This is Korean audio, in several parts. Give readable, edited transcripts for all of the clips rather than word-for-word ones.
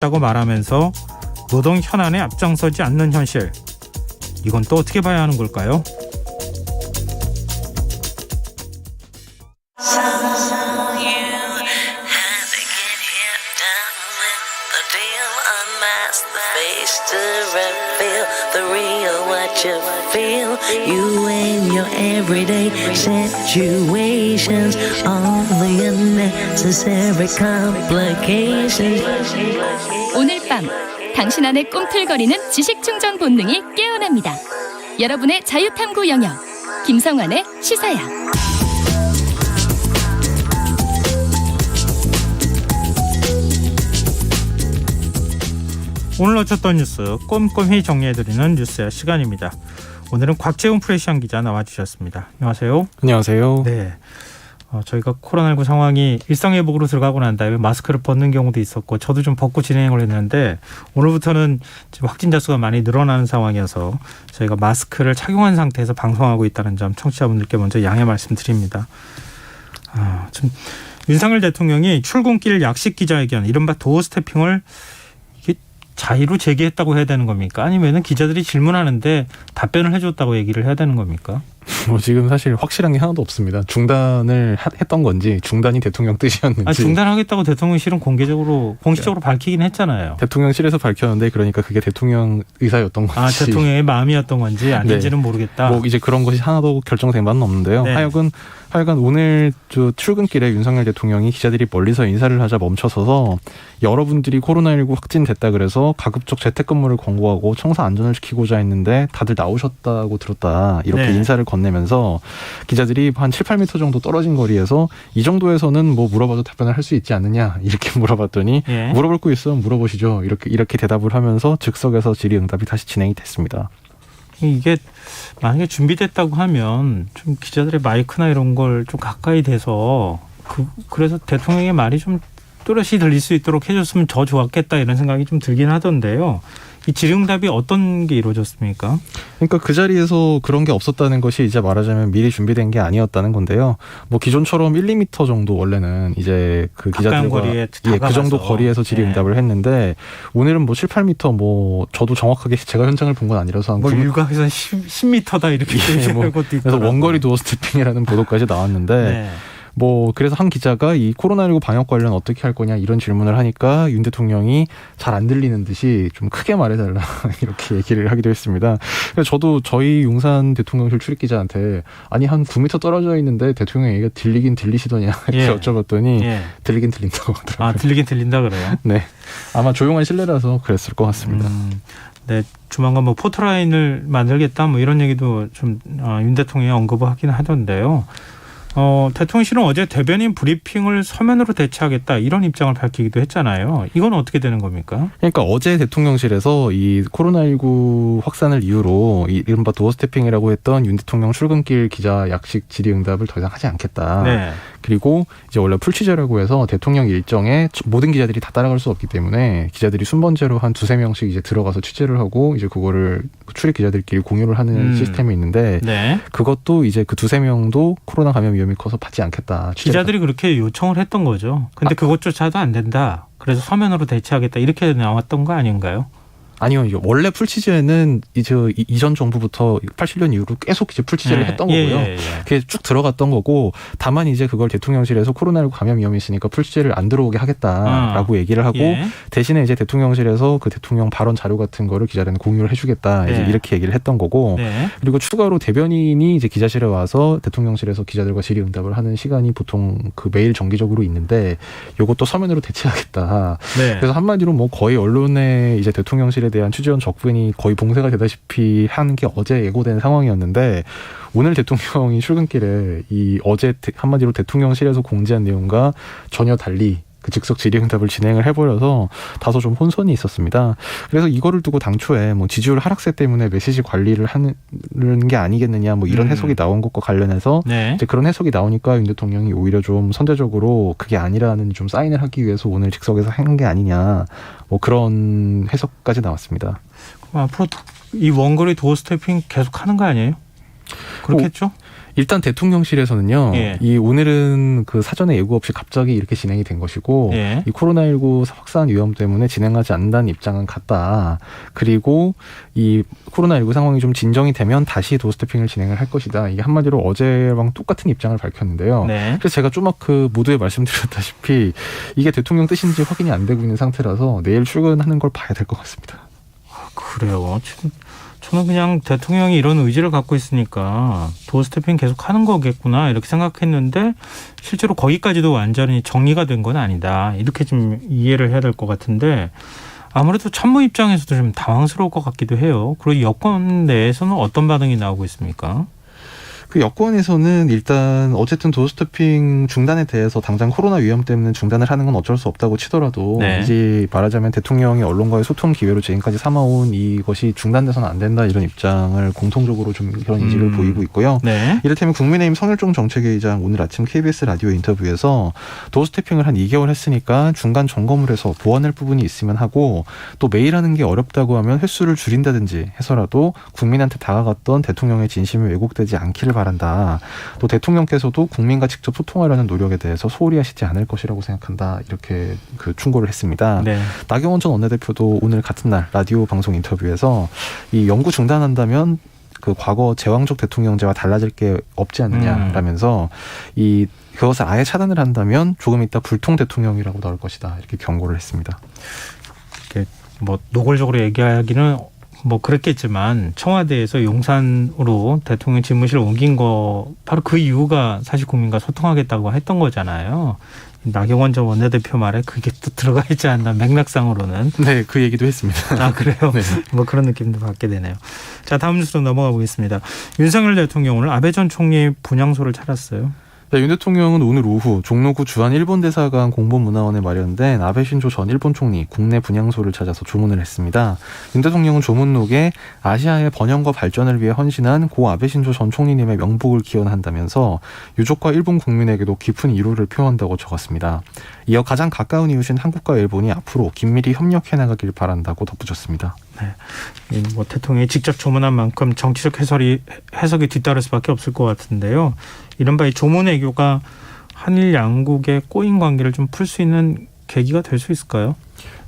다고 말하면서 노동 현안에 앞장서지 않는 현실, 이건 또 어떻게 봐야 하는 걸까요? You and your everyday situations, all the unnecessary complications. 오늘 밤 당신 안에 꿈틀거리는 지식 충전 본능이 깨어납니다. 여러분의 자유탐구 영역 김성환의 시사야. 오늘 놓쳤던 뉴스 꼼꼼히 정리해드리는 뉴스야 시간입니다. 오늘은 곽재훈 프레시안 기자 나와주셨습니다. 안녕하세요. 안녕하세요. 네, 저희가 코로나19 상황이 일상회복으로 들어가고 난 다음에 마스크를 벗는 경우도 있었고 저도 좀 벗고 진행을 했는데 오늘부터는 지금 확진자 수가 많이 늘어나는 상황이어서 저희가 마스크를 착용한 상태에서 방송하고 있다는 점 청취자분들께 먼저 양해 말씀드립니다. 좀 윤석열 대통령이 출근길 약식 기자회견, 이른바 도어 스태핑을 자의로 제기했다고 해야 되는 겁니까? 아니면은 기자들이 질문하는데 답변을 해줬다고 얘기를 해야 되는 겁니까? 지금 사실 확실한 게 하나도 없습니다. 중단을 했던 건지 중단이 대통령 뜻이었는지. 중단하겠다고 대통령실은 공식적으로 밝히긴 했잖아요. 대통령실에서 밝혔는데 그러니까 그게 대통령 의사였던 건지. 대통령의 마음이었던 건지 아닌지는 모르겠다. 이제 그런 것이 하나도 결정된 바는 없는데요. 네. 하여간 오늘 출근길에 윤석열 대통령이 기자들이 멀리서 인사를 하자 멈춰서서 여러분들이 코로나19 확진됐다 그래서 가급적 재택근무를 권고하고 청사 안전을 지키고자 했는데 다들 나오셨다고 들었다. 이렇게 인사를 건네면서 기자들이 한 7, 8m 정도 떨어진 거리에서 이 정도에서는 물어봐도 답변을 할 수 있지 않느냐 이렇게 물어봤더니 물어볼 거 있으면 물어보시죠. 이렇게 대답을 하면서 즉석에서 질의응답이 다시 진행이 됐습니다. 이게 만약에 준비됐다고 하면 좀 기자들의 마이크나 이런 걸 좀 가까이 대서 그래서 대통령의 말이 좀 또렷이 들릴 수 있도록 해줬으면 더 좋았겠다 이런 생각이 좀 들긴 하던데요. 이 질의응답이 어떤 게 이루어졌습니까? 그러니까 그 자리에서 그런 게 없었다는 것이 이제 말하자면 미리 준비된 게 아니었다는 건데요. 기존처럼 1, 2m 정도 원래는 이제 그 기자들과 그 정도 거리에서 질의응답을 했는데 오늘은 7, 8m 저도 정확하게 제가 현장을 본 건 아니라서 일각에서 10m다 이렇게 얘기할 것도 있고. 그래서 원거리 도어 스태핑이라는 보도까지 나왔는데 그래서 한 기자가 이 코로나19 방역 관련 어떻게 할 거냐 이런 질문을 하니까 윤 대통령이 잘 안 들리는 듯이 좀 크게 말해달라 이렇게 얘기를 하기도 했습니다. 그래서 저도 저희 용산 대통령실 출입기자한테 아니 한 9m 떨어져 있는데 대통령 얘기가 들리긴 들리시더냐 이렇게 여쭤봤더니 들리긴 들린다고 하더라고요. 들리긴 들린다 그래요? 네, 아마 조용한 실내라서 그랬을 것 같습니다. 네, 조만간 포토라인을 만들겠다 이런 얘기도 좀 윤 대통령이 언급을 하긴 하던데요. 대통령실은 어제 대변인 브리핑을 서면으로 대체하겠다 이런 입장을 밝히기도 했잖아요. 이건 어떻게 되는 겁니까? 그러니까 어제 대통령실에서 이 코로나19 확산을 이유로 이른바 도어 스태핑이라고 했던 윤 대통령 출근길 기자 약식 질의응답을 더 이상 하지 않겠다. 그리고 이제 원래 풀취재라고 해서 대통령 일정에 모든 기자들이 다 따라갈 수 없기 때문에 기자들이 순번제로 한 2-3명씩 이제 들어가서 취재를 하고 이제 그거를 출입 기자들끼리 공유를 하는 시스템이 있는데 그것도 이제 그 2-3명도 코로나 감염 위험이 커서 받지 않겠다. 기자들이 그렇게 요청을 했던 거죠. 근데 그것조차도 안 된다. 그래서 서면으로 대체하겠다. 이렇게 나왔던 거 아닌가요? 아니요. 원래 풀취재는 이제 이전 정부부터 87년 이후로 계속 이제 풀취재를 했던 거고요. 그게 쭉 들어갔던 거고 다만 이제 그걸 대통령실에서 코로나19 감염 위험이 있으니까 풀취재를 안 들어오게 하겠다라고 얘기를 하고 대신에 이제 대통령실에서 그 대통령 발언 자료 같은 거를 기자들한테 공유를 해주겠다. 이제 이렇게 얘기를 했던 거고 그리고 추가로 대변인이 이제 기자실에 와서 대통령실에서 기자들과 질의응답을 하는 시간이 보통 그 매일 정기적으로 있는데 이것도 서면으로 대체하겠다. 그래서 한마디로 거의 언론에 이제 대통령실에 대한 취재원 적분이 거의 봉쇄가 되다시피 한 게 어제 예고된 상황이었는데 오늘 대통령이 출근길에 이 어제 한마디로 대통령실에서 공지한 내용과 전혀 달리 그 즉석 질의응답을 진행을 해버려서 다소 좀 혼선이 있었습니다. 그래서 이거를 두고 당초에 지지율 하락세 때문에 메시지 관리를 하는 게 아니겠느냐 이런 해석이 나온 것과 관련해서 이제 그런 해석이 나오니까 윤 대통령이 오히려 좀 선제적으로 그게 아니라는 좀 사인을 하기 위해서 오늘 즉석에서 한 게 아니냐 그런 해석까지 나왔습니다. 앞으로 이 원거리 도어 스태핑 계속 하는 거 아니에요? 그렇겠죠? 일단 대통령실에서는요. 예. 이 오늘은 그 사전에 예고 없이 갑자기 이렇게 진행이 된 것이고 예. 이 코로나19 확산 위험 때문에 진행하지 않는다는 입장은 같다. 그리고 이 코로나19 상황이 좀 진정이 되면 다시 도스태핑을 진행을 할 것이다. 이게 한마디로 어제랑 똑같은 입장을 밝혔는데요. 네. 그래서 제가 좀 그 모두에 말씀드렸다시피 이게 대통령 뜻인지 확인이 안 되고 있는 상태라서 내일 출근하는 걸 봐야 될 것 같습니다. 그래요. 저는 그냥 대통령이 이런 의지를 갖고 있으니까 도어스태핑 계속 하는 거겠구나 이렇게 생각했는데 실제로 거기까지도 완전히 정리가 된 건 아니다. 이렇게 좀 이해를 해야 될 것 같은데 아무래도 참모 입장에서도 좀 당황스러울 것 같기도 해요. 그리고 여권 내에서는 어떤 반응이 나오고 있습니까? 그 여권에서는 일단 어쨌든 도어스태핑 중단에 대해서 당장 코로나 위험 때문에 중단을 하는 건 어쩔 수 없다고 치더라도 네. 이제 말하자면 대통령이 언론과의 소통 기회로 지금까지 삼아온 이것이 중단돼서는 안 된다 이런 입장을 공통적으로 좀 그런 인식을 보이고 있고요. 네. 이를테면 국민의힘 성일종 정책위의장 오늘 아침 KBS 라디오 인터뷰에서 도어스태핑을 한 2개월 했으니까 중간 점검을 해서 보완할 부분이 있으면 하고 또 매일 하는 게 어렵다고 하면 횟수를 줄인다든지 해서라도 국민한테 다가갔던 대통령의 진심이 왜곡되지 않기를 바란다. 또 대통령께서도 국민과 직접 소통하려는 노력에 대해서 소홀히 하시지 않을 것이라고 생각한다. 이렇게 그 충고를 했습니다. 네. 나경원 전 원내대표도 오늘 같은 날 라디오 방송 인터뷰에서 이 연구 중단한다면 그 과거 제왕적 대통령제와 달라질 게 없지 않느냐라면서 이 그것을 아예 차단을 한다면 조금 이따 불통 대통령이라고 나올 것이다. 이렇게 경고를 했습니다. 이렇게 뭐 노골적으로 얘기하기는 뭐 그랬겠지만 청와대에서 용산으로 대통령 집무실을 옮긴 거 바로 그 이유가 사실 국민과 소통하겠다고 했던 거잖아요. 나경원 전 원내대표 말에 그게 또 들어가 있지 않나 맥락상으로는. 네, 그 얘기도 했습니다. 아 그래요? 네. 뭐 그런 느낌도 받게 되네요. 자 다음 뉴스로 넘어가 보겠습니다. 윤석열 대통령 오늘 아베 전 총리 분향소를 찾았어요. 네, 윤 대통령은 오늘 오후 종로구 주한 일본대사관 공보문화원에 마련된 아베 신조 전 일본 총리 국내 분향소를 찾아서 조문을 했습니다. 윤 대통령은 조문록에 아시아의 번영과 발전을 위해 헌신한 고 아베 신조 전 총리님의 명복을 기원한다면서 유족과 일본 국민에게도 깊은 위로를 표한다고 적었습니다. 이어 가장 가까운 이웃인 한국과 일본이 앞으로 긴밀히 협력해 나가길 바란다고 덧붙였습니다. 네. 뭐 대통령이 직접 조문한 만큼 정치적 해석이 뒤따를 수밖에 없을 것 같은데요. 이른바 이 조문 외교가 한일 양국의 꼬인 관계를 좀 풀 수 있는 계기가 될 수 있을까요?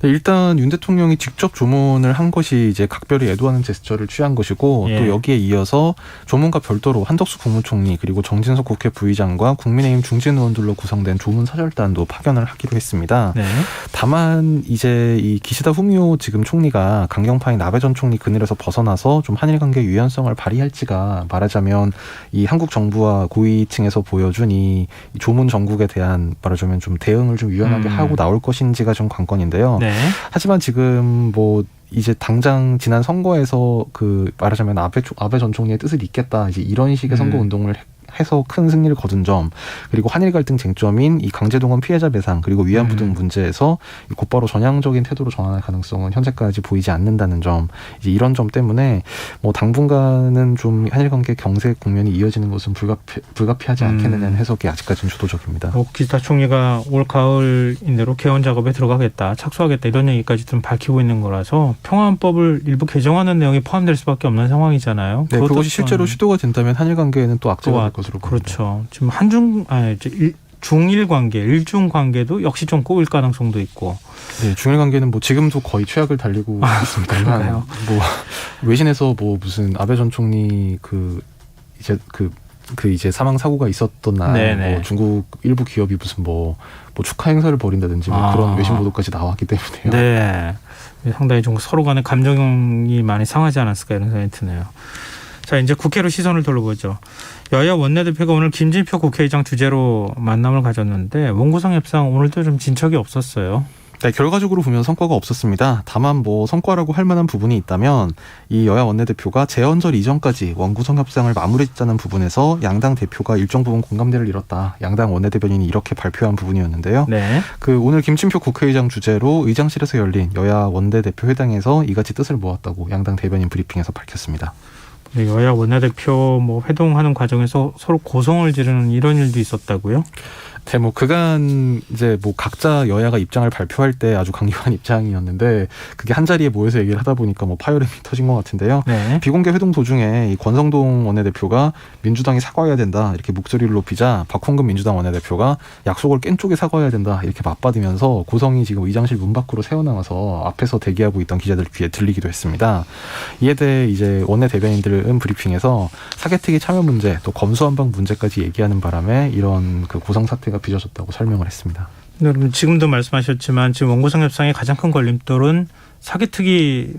네, 일단 윤 대통령이 직접 조문을 한 것이 이제 각별히 애도하는 제스처를 취한 것이고 예. 또 여기에 이어서 조문과 별도로 한덕수 국무총리 그리고 정진석 국회 부의장과 국민의힘 중진 의원들로 구성된 조문 사절단도 파견을 하기로 했습니다. 네. 다만 이제 이 기시다 후미오 지금 총리가 강경파인 아베 전 총리 그늘에서 벗어나서 좀 한일 관계 유연성을 발휘할지가 말하자면 이 한국 정부와 고위층에서 보여준 이 조문 정국에 대한 말하자면 좀 대응을 좀 유연하게 하고 나올 것인지가 좀 관건인데요. 네. 하지만 지금 뭐 이제 당장 지난 선거에서 그 말하자면 아베 전 총리의 뜻을 잇겠다 이제 이런 식의 선거 운동을 해서 큰 승리를 거둔 점 그리고 한일 갈등 쟁점인 이 강제동원 피해자 배상 그리고 위안부 등 문제에서 곧바로 전향적인 태도로 전환할 가능성은 현재까지 보이지 않는다는 점 이제 이런 점 때문에 뭐 당분간은 좀 한일 관계 경색 국면이 이어지는 것은 불가피하지 않겠느냐는 해석이 아직까지는 주도적입니다. 기시다 총리가 올 가을 이내로 개헌 작업에 들어가겠다, 착수하겠다 이런 얘기까지 좀 밝히고 있는 거라서 평화헌법을 일부 개정하는 내용이 포함될 수밖에 없는 상황이잖아요. 네, 그것이 실제로 시도가 된다면 한일 관계에는 또 악재가 될 것으로 보입니다. 그렇죠. 지금 중일 관계, 일중 관계도 역시 좀 꼬일 가능성도 있고. 네, 중일 관계는 뭐 지금도 거의 최악을 달리고 있습니다만, 뭐 외신에서 뭐 무슨 아베 전 총리 이제 사망 사고가 있었던 날, 뭐 중국 일부 기업이 무슨 뭐 축하 행사를 벌인다든지 뭐 그런 외신 보도까지 나왔기 때문에요. 네, 상당히 좀 서로 간의 감정이 많이 상하지 않았을까 이런 생각이 드네요. 자, 이제 국회로 시선을 돌려보죠. 여야 원내대표가 오늘 김진표 국회의장 주재로 만남을 가졌는데 원구성 협상 오늘도 좀 진척이 없었어요. 네, 결과적으로 보면 성과가 없었습니다. 다만 뭐 성과라고 할 만한 부분이 있다면 이 여야 원내대표가 재헌절 이전까지 원구성 협상을 마무리 짓자는 부분에서 양당 대표가 일정 부분 공감대를 이뤘다. 양당 원내대변인이 이렇게 발표한 부분이었는데요. 네. 오늘 김진표 국회의장 주재로 의장실에서 열린 여야 원내대표 회당에서 이같이 뜻을 모았다고 양당 대변인 브리핑에서 밝혔습니다. 여야 원내대표 회동하는 과정에서 서로 고성을 지르는 이런 일도 있었다고요? 뭐 그간 이제 뭐 각자 여야가 입장을 발표할 때 아주 강력한 입장이었는데 그게 한 자리에 모여서 얘기를 하다 보니까 뭐 파열음이 터진 것 같은데요. 네. 비공개 회동 도중에 이 권성동 원내대표가 민주당이 사과해야 된다 이렇게 목소리를 높이자 박홍근 민주당 원내대표가 약속을 깬 쪽에 사과해야 된다 이렇게 맞받으면서 고성이 지금 의장실 문 밖으로 새어나와서 앞에서 대기하고 있던 기자들 귀에 들리기도 했습니다. 이에 대해 이제 원내 대변인들은 브리핑에서 사개특위 참여 문제 또 검수완박 문제까지 얘기하는 바람에 이런 그 고성 사태가 빚어졌다고 설명을 했습니다. 여러분 지금도 말씀하셨지만 지금 원구성 협상의 가장 큰 걸림돌은 사개특위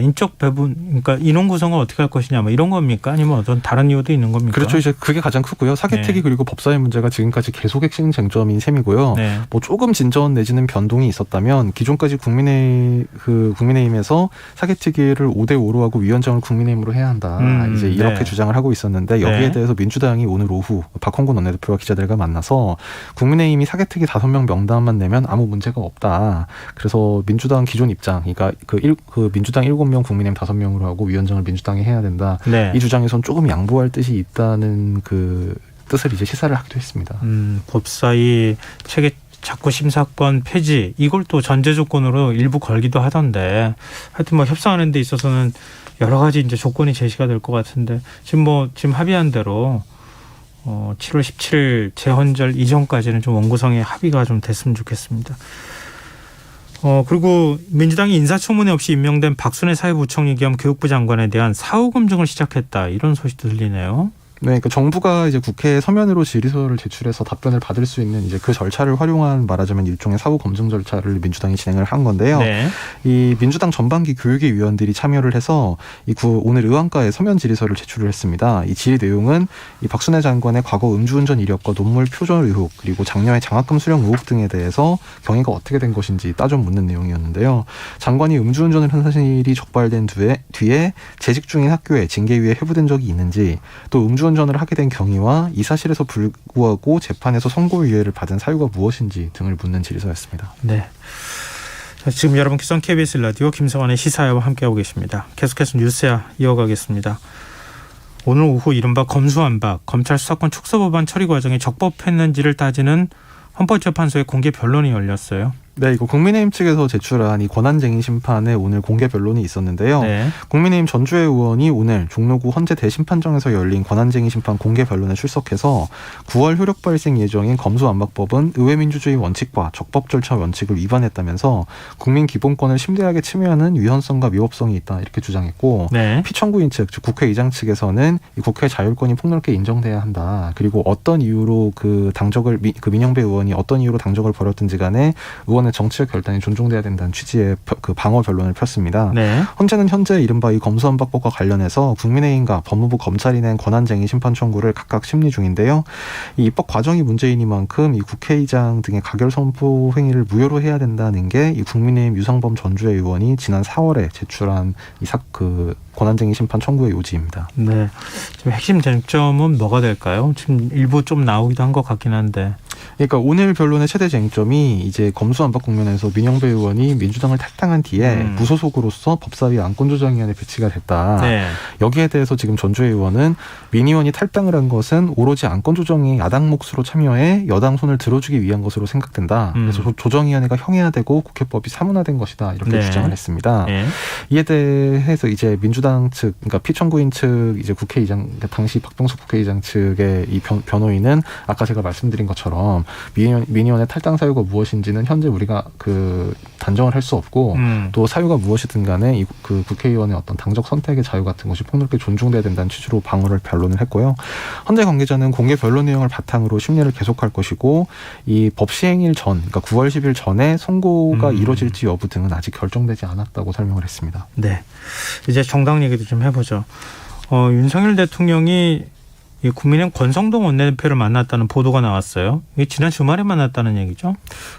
인적 배분, 그러니까 인원 구성을 어떻게 할 것이냐, 뭐 이런 겁니까? 아니면 어떤 다른 이유도 있는 겁니까? 그렇죠. 이제 그게 가장 크고요. 사개특위 네. 그리고 법사위 문제가 지금까지 계속 핵심 쟁점인 셈이고요. 네. 뭐 조금 진전 내지는 변동이 있었다면 기존까지 국민의힘에서 사개특위를 5대5로 하고 위원장을 국민의힘으로 해야 한다. 이제 이렇게 네. 주장을 하고 있었는데 여기에 네. 대해서 민주당이 오늘 오후 박홍근 원내대표와 기자들과 만나서 국민의힘이 사개특위 5명 명단만 내면 아무 문제가 없다. 그래서 민주당 기존 입장, 그러니까 그 민주당 7명 국민의힘 5명으로 하고 위원장을 민주당이 해야 된다. 네. 이 주장에선 조금 양보할 뜻이 있다는 그 뜻을 이제 시사를 하기도 했습니다. 법사위 체계 자꾸 심사권 폐지 이걸 또 전제 조건으로 일부 걸기도 하던데 하여튼 뭐 협상하는 데 있어서는 여러 가지 이제 조건이 제시가 될 것 같은데 지금 합의한 대로 7월 17일 재헌절 이전까지는 좀 원구성의 합의가 좀 됐으면 좋겠습니다. 그리고 민주당이 인사청문회 없이 임명된 박순애 사회부총리 겸 교육부 장관에 대한 사후 검증을 시작했다. 이런 소식도 들리네요. 네, 그러니까 정부가 이제 국회에 서면으로 질의서를 제출해서 답변을 받을 수 있는 이제 그 절차를 활용한 말하자면 일종의 사후 검증 절차를 민주당이 진행을 한 건데요. 네. 이 민주당 전반기 교육위 위원들이 참여를 해서 오늘 의원과에 서면 질의서를 제출을 했습니다. 이 질의 내용은 이 박순애 장관의 과거 음주운전 이력과 논문 표절 의혹 그리고 장녀의 장학금 수령 의혹 등에 대해서 경위가 어떻게 된 것인지 따져 묻는 내용이었는데요. 장관이 음주운전을 한 사실이 적발된 뒤에 재직 중인 학교에 징계위에 회부된 적이 있는지 또 음주운전을 하게 된 경위와 이 사실에서 불구하고 재판에서 선고유예를 받은 사유가 무엇인지 등을 묻는 질의서였습니다. 네. 자, 지금 여러분께서는 KBS 라디오 김성환의 시사회와 함께하고 계십니다. 계속해서 뉴스야 이어가겠습니다. 오늘 오후 이른바 검수완박 검찰 수사권 축소 법안 처리 과정이 적법했는지를 따지는 헌법재판소의 공개 변론이 열렸어요. 네, 이거 국민의힘 측에서 제출한 이 권한쟁의 심판에 오늘 공개 변론이 있었는데요. 네. 국민의힘 전주혜 의원이 오늘 종로구 헌재 대심판정에서 열린 권한쟁의 심판 공개 변론에 출석해서 9월 효력 발생 예정인 검수완박법은 의회민주주의 원칙과 적법 절차 원칙을 위반했다면서 국민 기본권을 심대하게 침해하는 위헌성과 위법성이 있다 이렇게 주장했고 네. 피청구인 측, 즉 국회의장 측에서는 이 국회 자율권이 폭넓게 인정돼야 한다. 그리고 어떤 이유로 그 민영배 의원이 어떤 이유로 당적을 버렸든지 간에 의원의 정치적 결단이 존중돼야 된다는 취지의 그 방어 변론을 폈습니다. 네. 헌재는 현재 이른바 이 검수완박법과 관련해서 국민의힘과 법무부 검찰이 낸 권한쟁의 심판 청구를 각각 심리 중인데요. 이 입법 과정이 문제이니만큼 이 국회의장 등의 가결 선포 행위를 무효로 해야 된다는 게 이 국민의힘 유상범 전주혜 의원이 지난 4월에 제출한 그 권한쟁의 심판 청구의 요지입니다. 네. 지금 핵심 쟁점은 뭐가 될까요? 지금 일부 좀 나오기도 한 것 같긴 한데. 그러니까 오늘 변론의 최대 쟁점이 이제 검수완박 국면에서 민영배 의원이 민주당을 탈당한 뒤에 무소속으로서 법사위 안건조정위원회에 배치가 됐다. 네. 여기에 대해서 지금 전주혜 의원은 민 의원이 탈당을 한 것은 오로지 안건조정이 야당 몫으로 참여해 여당 손을 들어주기 위한 것으로 생각된다. 그래서 조정위원회가 형해화되고 국회법이 사문화된 것이다. 이렇게 네. 주장을 했습니다. 네. 이에 대해서 이제 민주당 측, 그러니까 피청구인 측 이제 국회의장, 당시 박병석 국회의장 측의 이 변호인은 아까 제가 말씀드린 것처럼 민 의원의 탈당 사유가 무엇인지는 현재 우리가 그 단정을 할 수 없고 또 사유가 무엇이든 간에 그 국회의원의 어떤 당적 선택의 자유 같은 것이 폭넓게 존중돼야 된다는 취지로 방어를 변론을 했고요. 헌재 관계자는 공개 변론 내용을 바탕으로 심리를 계속할 것이고 이 법 시행일 전, 그러니까 9월 10일 전에 선고가 이루어질지 여부 등은 아직 결정되지 않았다고 설명을 했습니다. 네. 이제 정당 얘기도 좀 해보죠. 윤석열 대통령이 국민의힘 권성동 원내대표를 만났다는 보도가 나왔어요. 이게 지난 주말에 만났다는 얘기죠?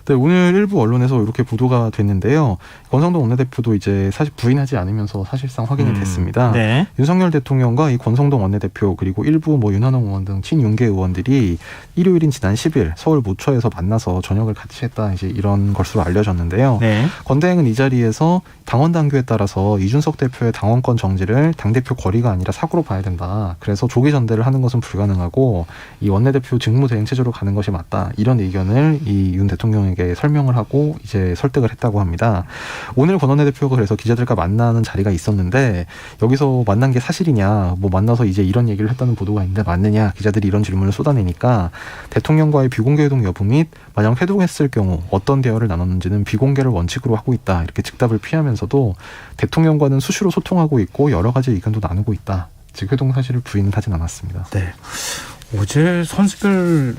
네, 오늘 일부 언론에서 이렇게 보도가 됐는데요. 권성동 원내대표도 이제 사실 부인하지 않으면서 사실상 확인이 됐습니다. 네. 윤석열 대통령과 이 권성동 원내대표 그리고 일부 윤한홍 의원 등 친윤계 의원들이 일요일인 지난 10일 서울 모처에서 만나서 저녁을 같이 했다 이제 이런 것으로 알려졌는데요. 네. 권대행은 이 자리에서 당원 당규에 따라서 이준석 대표의 당원권 정지를 당대표 거리가 아니라 사고로 봐야 된다. 그래서 조기 전대를 하는 것은 것은 불가능하고 이 원내대표 직무대행 체제로 가는 것이 맞다. 이런 의견을 이 윤 대통령에게 설명을 하고 이제 설득을 했다고 합니다. 오늘 권 원내대표가 그래서 기자들과 만나는 자리가 있었는데 여기서 만난 게 사실이냐, 뭐 만나서 이제 이런 얘기를 했다는 보도가 있는데 맞느냐, 기자들이 이런 질문을 쏟아내니까 대통령과의 비공개 회동 여부 및 만약 회동했을 경우 어떤 대화를 나눴는지는 비공개를 원칙으로 하고 있다. 이렇게 즉답을 피하면서도 대통령과는 수시로 소통하고 있고 여러 가지 의견도 나누고 있다. 즉 회동 사실을 부인은 하진 않았습니다. 네. 어제 선수별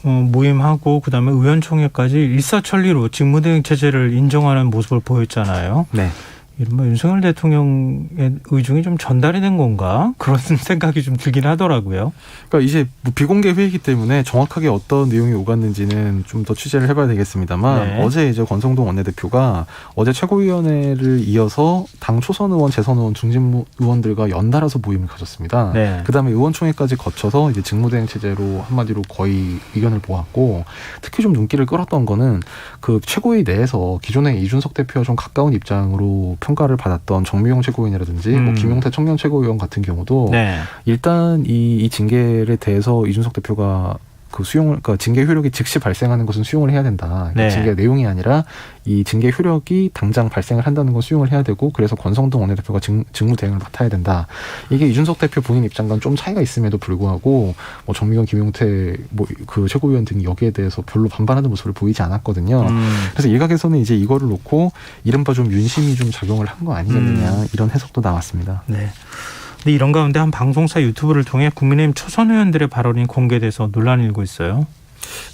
모임하고 그다음에 의원총회까지 일사천리로 직무대행 체제를 인정하는 모습을 보였잖아요. 네. 이른바 윤석열 대통령의 의중이 좀 전달이 된 건가? 그런 생각이 좀 들긴 하더라고요. 그러니까 이제 뭐 비공개 회의이기 때문에 정확하게 어떤 내용이 오갔는지는 좀 더 취재를 해봐야 되겠습니다만 네. 어제 이제 권성동 원내대표가 어제 최고위원회를 이어서 당 초선 의원, 재선 의원, 중진 의원들과 연달아서 모임을 가졌습니다. 네. 그다음에 의원총회까지 거쳐서 이제 직무대행 체제로 한마디로 거의 의견을 모았고 특히 좀 눈길을 끌었던 거는 그 최고위 내에서 기존에 이준석 대표와 좀 가까운 입장으로 평가를 받았던 정미용 최고위원이라든지 뭐 김용태 청년 최고위원 같은 경우도 네. 일단 이 징계에 대해서 이준석 대표가 그 수용을, 그러니까 징계 효력이 즉시 발생하는 것은 수용을 해야 된다. 네. 징계 내용이 아니라 이 징계 효력이 당장 발생을 한다는 건 수용을 해야 되고 그래서 권성동 원내대표가 직무 대행을 맡아야 된다. 이게 이준석 대표 본인 입장과는 좀 차이가 있음에도 불구하고 뭐 정미경, 김용태 뭐 그 최고위원 등이 여기에 대해서 별로 반발하는 모습을 보이지 않았거든요. 그래서 일각에서는 이제 이거를 놓고 이른바 좀 윤심이 좀 작용을 한 거 아니겠느냐 이런 해석도 나왔습니다. 네. 근데 이런 가운데 한 방송사 유튜브를 통해 국민의힘 초선 의원들의 발언이 공개돼서 논란이 일고 있어요.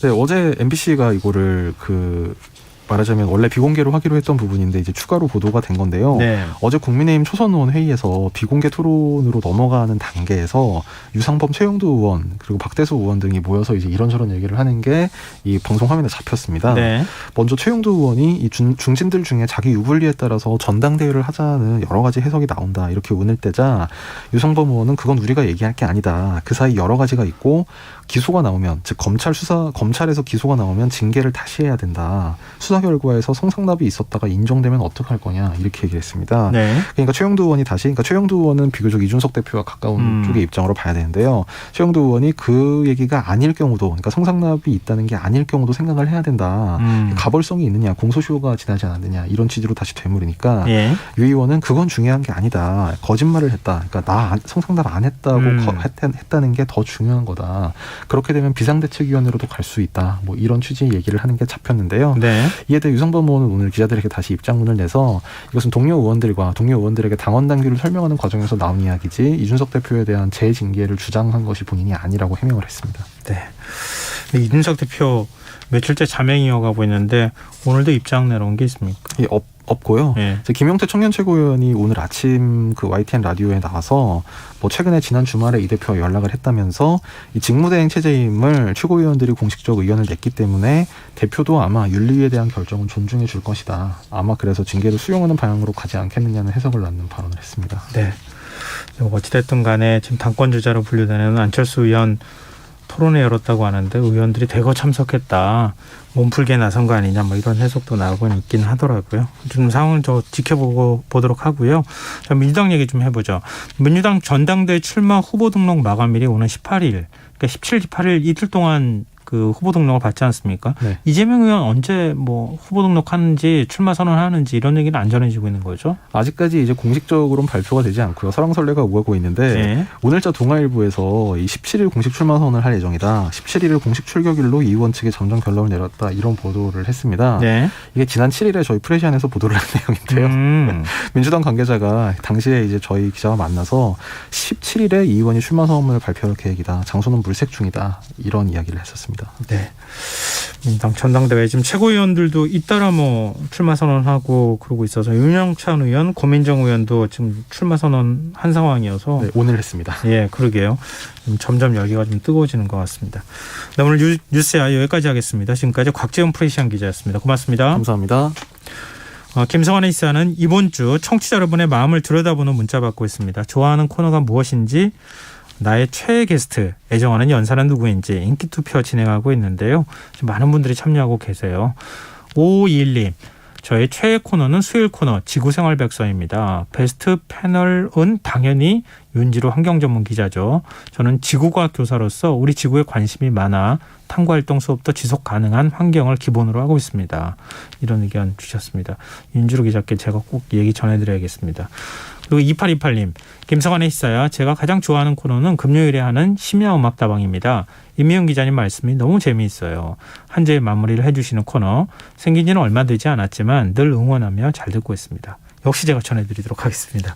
네, 어제 MBC가 이거를 말하자면 원래 비공개로 하기로 했던 부분인데 이제 추가로 보도가 된 건데요. 네. 어제 국민의힘 초선 의원 회의에서 비공개 토론으로 넘어가는 단계에서 유상범 최영두 의원 그리고 박대수 의원 등이 모여서 이제 이런저런 얘기를 하는 게 이 방송 화면에 잡혔습니다. 네. 먼저 최영두 의원이 이 중진들 중에 자기 유불리에 따라서 전당대회를 하자는 여러 가지 해석이 나온다 이렇게 운을 떼자 유상범 의원은 그건 우리가 얘기할 게 아니다. 그 사이 여러 가지가 있고 기소가 나오면 즉 검찰에서 기소가 나오면 징계를 다시 해야 된다. 수사 결과에서 성상납이 있었다가 인정되면 어떡할 거냐 이렇게 얘기했습니다. 네. 그러니까 최영두 의원이 그러니까 최영두 의원은 비교적 이준석 대표와 가까운 쪽의 입장으로 봐야 되는데요. 최영두 의원이 그 얘기가 아닐 경우도 그러니까 성상납이 있다는 게 아닐 경우도 생각을 해야 된다. 가벌성이 있느냐 공소시효가 지나지 않았느냐 이런 취지로 다시 되물으니까 예. 유 의원은 그건 중요한 게 아니다. 거짓말을 했다. 그러니까 나 성상납 안 했다고 했다는 게 더 중요한 거다. 그렇게 되면 비상대책위원회로도 갈 수 있다. 뭐 이런 취지의 얘기를 하는 게 잡혔는데요. 네. 이에 대해 유상범 의원은 오늘 기자들에게 다시 입장문을 내서 이것은 동료 의원들에게 당원 당규를 설명하는 과정에서 나온 이야기지 이준석 대표에 대한 재징계를 주장한 것이 본인이 아니라고 해명을 했습니다. 네. 이준석 대표 며칠째 자맹 이어가고 있는데 오늘도 입장 내놓은 게 있습니까? 없고요. 네. 김용태 청년 최고위원이 오늘 아침 그 YTN 라디오에 나와서 뭐 최근에 지난 주말에 이 대표와 연락을 했다면서 이 직무대행 체제임을 최고위원들이 공식적 의견을 냈기 때문에 대표도 아마 윤리위에 대한 결정은 존중해 줄 것이다. 아마 그래서 징계를 수용하는 방향으로 가지 않겠느냐는 해석을 낳는 발언을 했습니다. 네. 어찌됐든 간에 지금 당권 주자로 분류되는 안철수 의원 토론회 열었다고 하는데 의원들이 대거 참석했다. 몸풀기에 나선 거 아니냐 뭐 이런 해석도 나오고 있긴 하더라고요. 좀 상황을 더 지켜보도록 하고요. 자, 민주당 얘기 좀 해보죠. 민주당 전당대회 출마 후보 등록 마감일이 오는 18일. 그러니까 17, 18일 이틀 동안 그 후보 등록을 받지 않습니까? 네. 이재명 의원 언제 뭐 후보 등록하는지 출마 선언하는지 이런 얘기는 안 전해지고 있는 거죠? 아직까지 이제 공식적으로는 발표가 되지 않고요. 설왕설래가 오가고 있는데 네. 오늘자 동아일보에서 이 17일 공식 출마 선언을 할 예정이다. 17일을 공식 출격일로 이 의원 측에 점정 결론을 내렸다. 이런 보도를 했습니다. 네. 이게 지난 7일에 저희 프레시안에서 보도를 한 내용인데요. 민주당 관계자가 당시에 이제 저희 기자와 만나서 17일에 이 의원이 출마 선언을 발표할 계획이다. 장소는 물색 중이다. 이런 이야기를 했었습니다. 네. 민주당 전당대회 지금 최고위원들도 잇따라 뭐 출마 선언하고 그러고 있어서 윤영찬 의원, 고민정 의원도 지금 출마 선언한 상황이어서 네, 오늘 했습니다. 예, 그러게요. 점점 열기가 좀 뜨거워지는 것 같습니다. 네, 오늘 뉴스야 여기까지 하겠습니다. 지금까지 곽재훈 프레시안 기자였습니다. 고맙습니다. 감사합니다. 김성환의 시사는 이번 주 청취자 여러분의 마음을 들여다보는 문자 받고 있습니다. 좋아하는 코너가 무엇인지 나의 최애 게스트, 애정하는 연사는 누구인지 인기투표 진행하고 있는데요. 지금 많은 분들이 참여하고 계세요. 5521님, 저의 최애 코너는 수요일 코너 지구생활백서입니다. 베스트 패널은 당연히 윤지루 환경전문 기자죠. 저는 지구과학 교사로서 우리 지구에 관심이 많아 탐구활동 수업도 지속 가능한 환경을 기본으로 하고 있습니다. 이런 의견 주셨습니다. 윤지루 기자께 제가 꼭 얘기 전해드려야겠습니다. 그리고 2828님, 김성환의 시사야. 제가 가장 좋아하는 코너는 금요일에 하는 심야음악다방입니다. 임미영 기자님 말씀이 너무 재미있어요. 한 주의 마무리를 해주시는 코너. 생긴 지는 얼마 되지 않았지만 늘 응원하며 잘 듣고 있습니다. 역시 제가 전해드리도록 하겠습니다.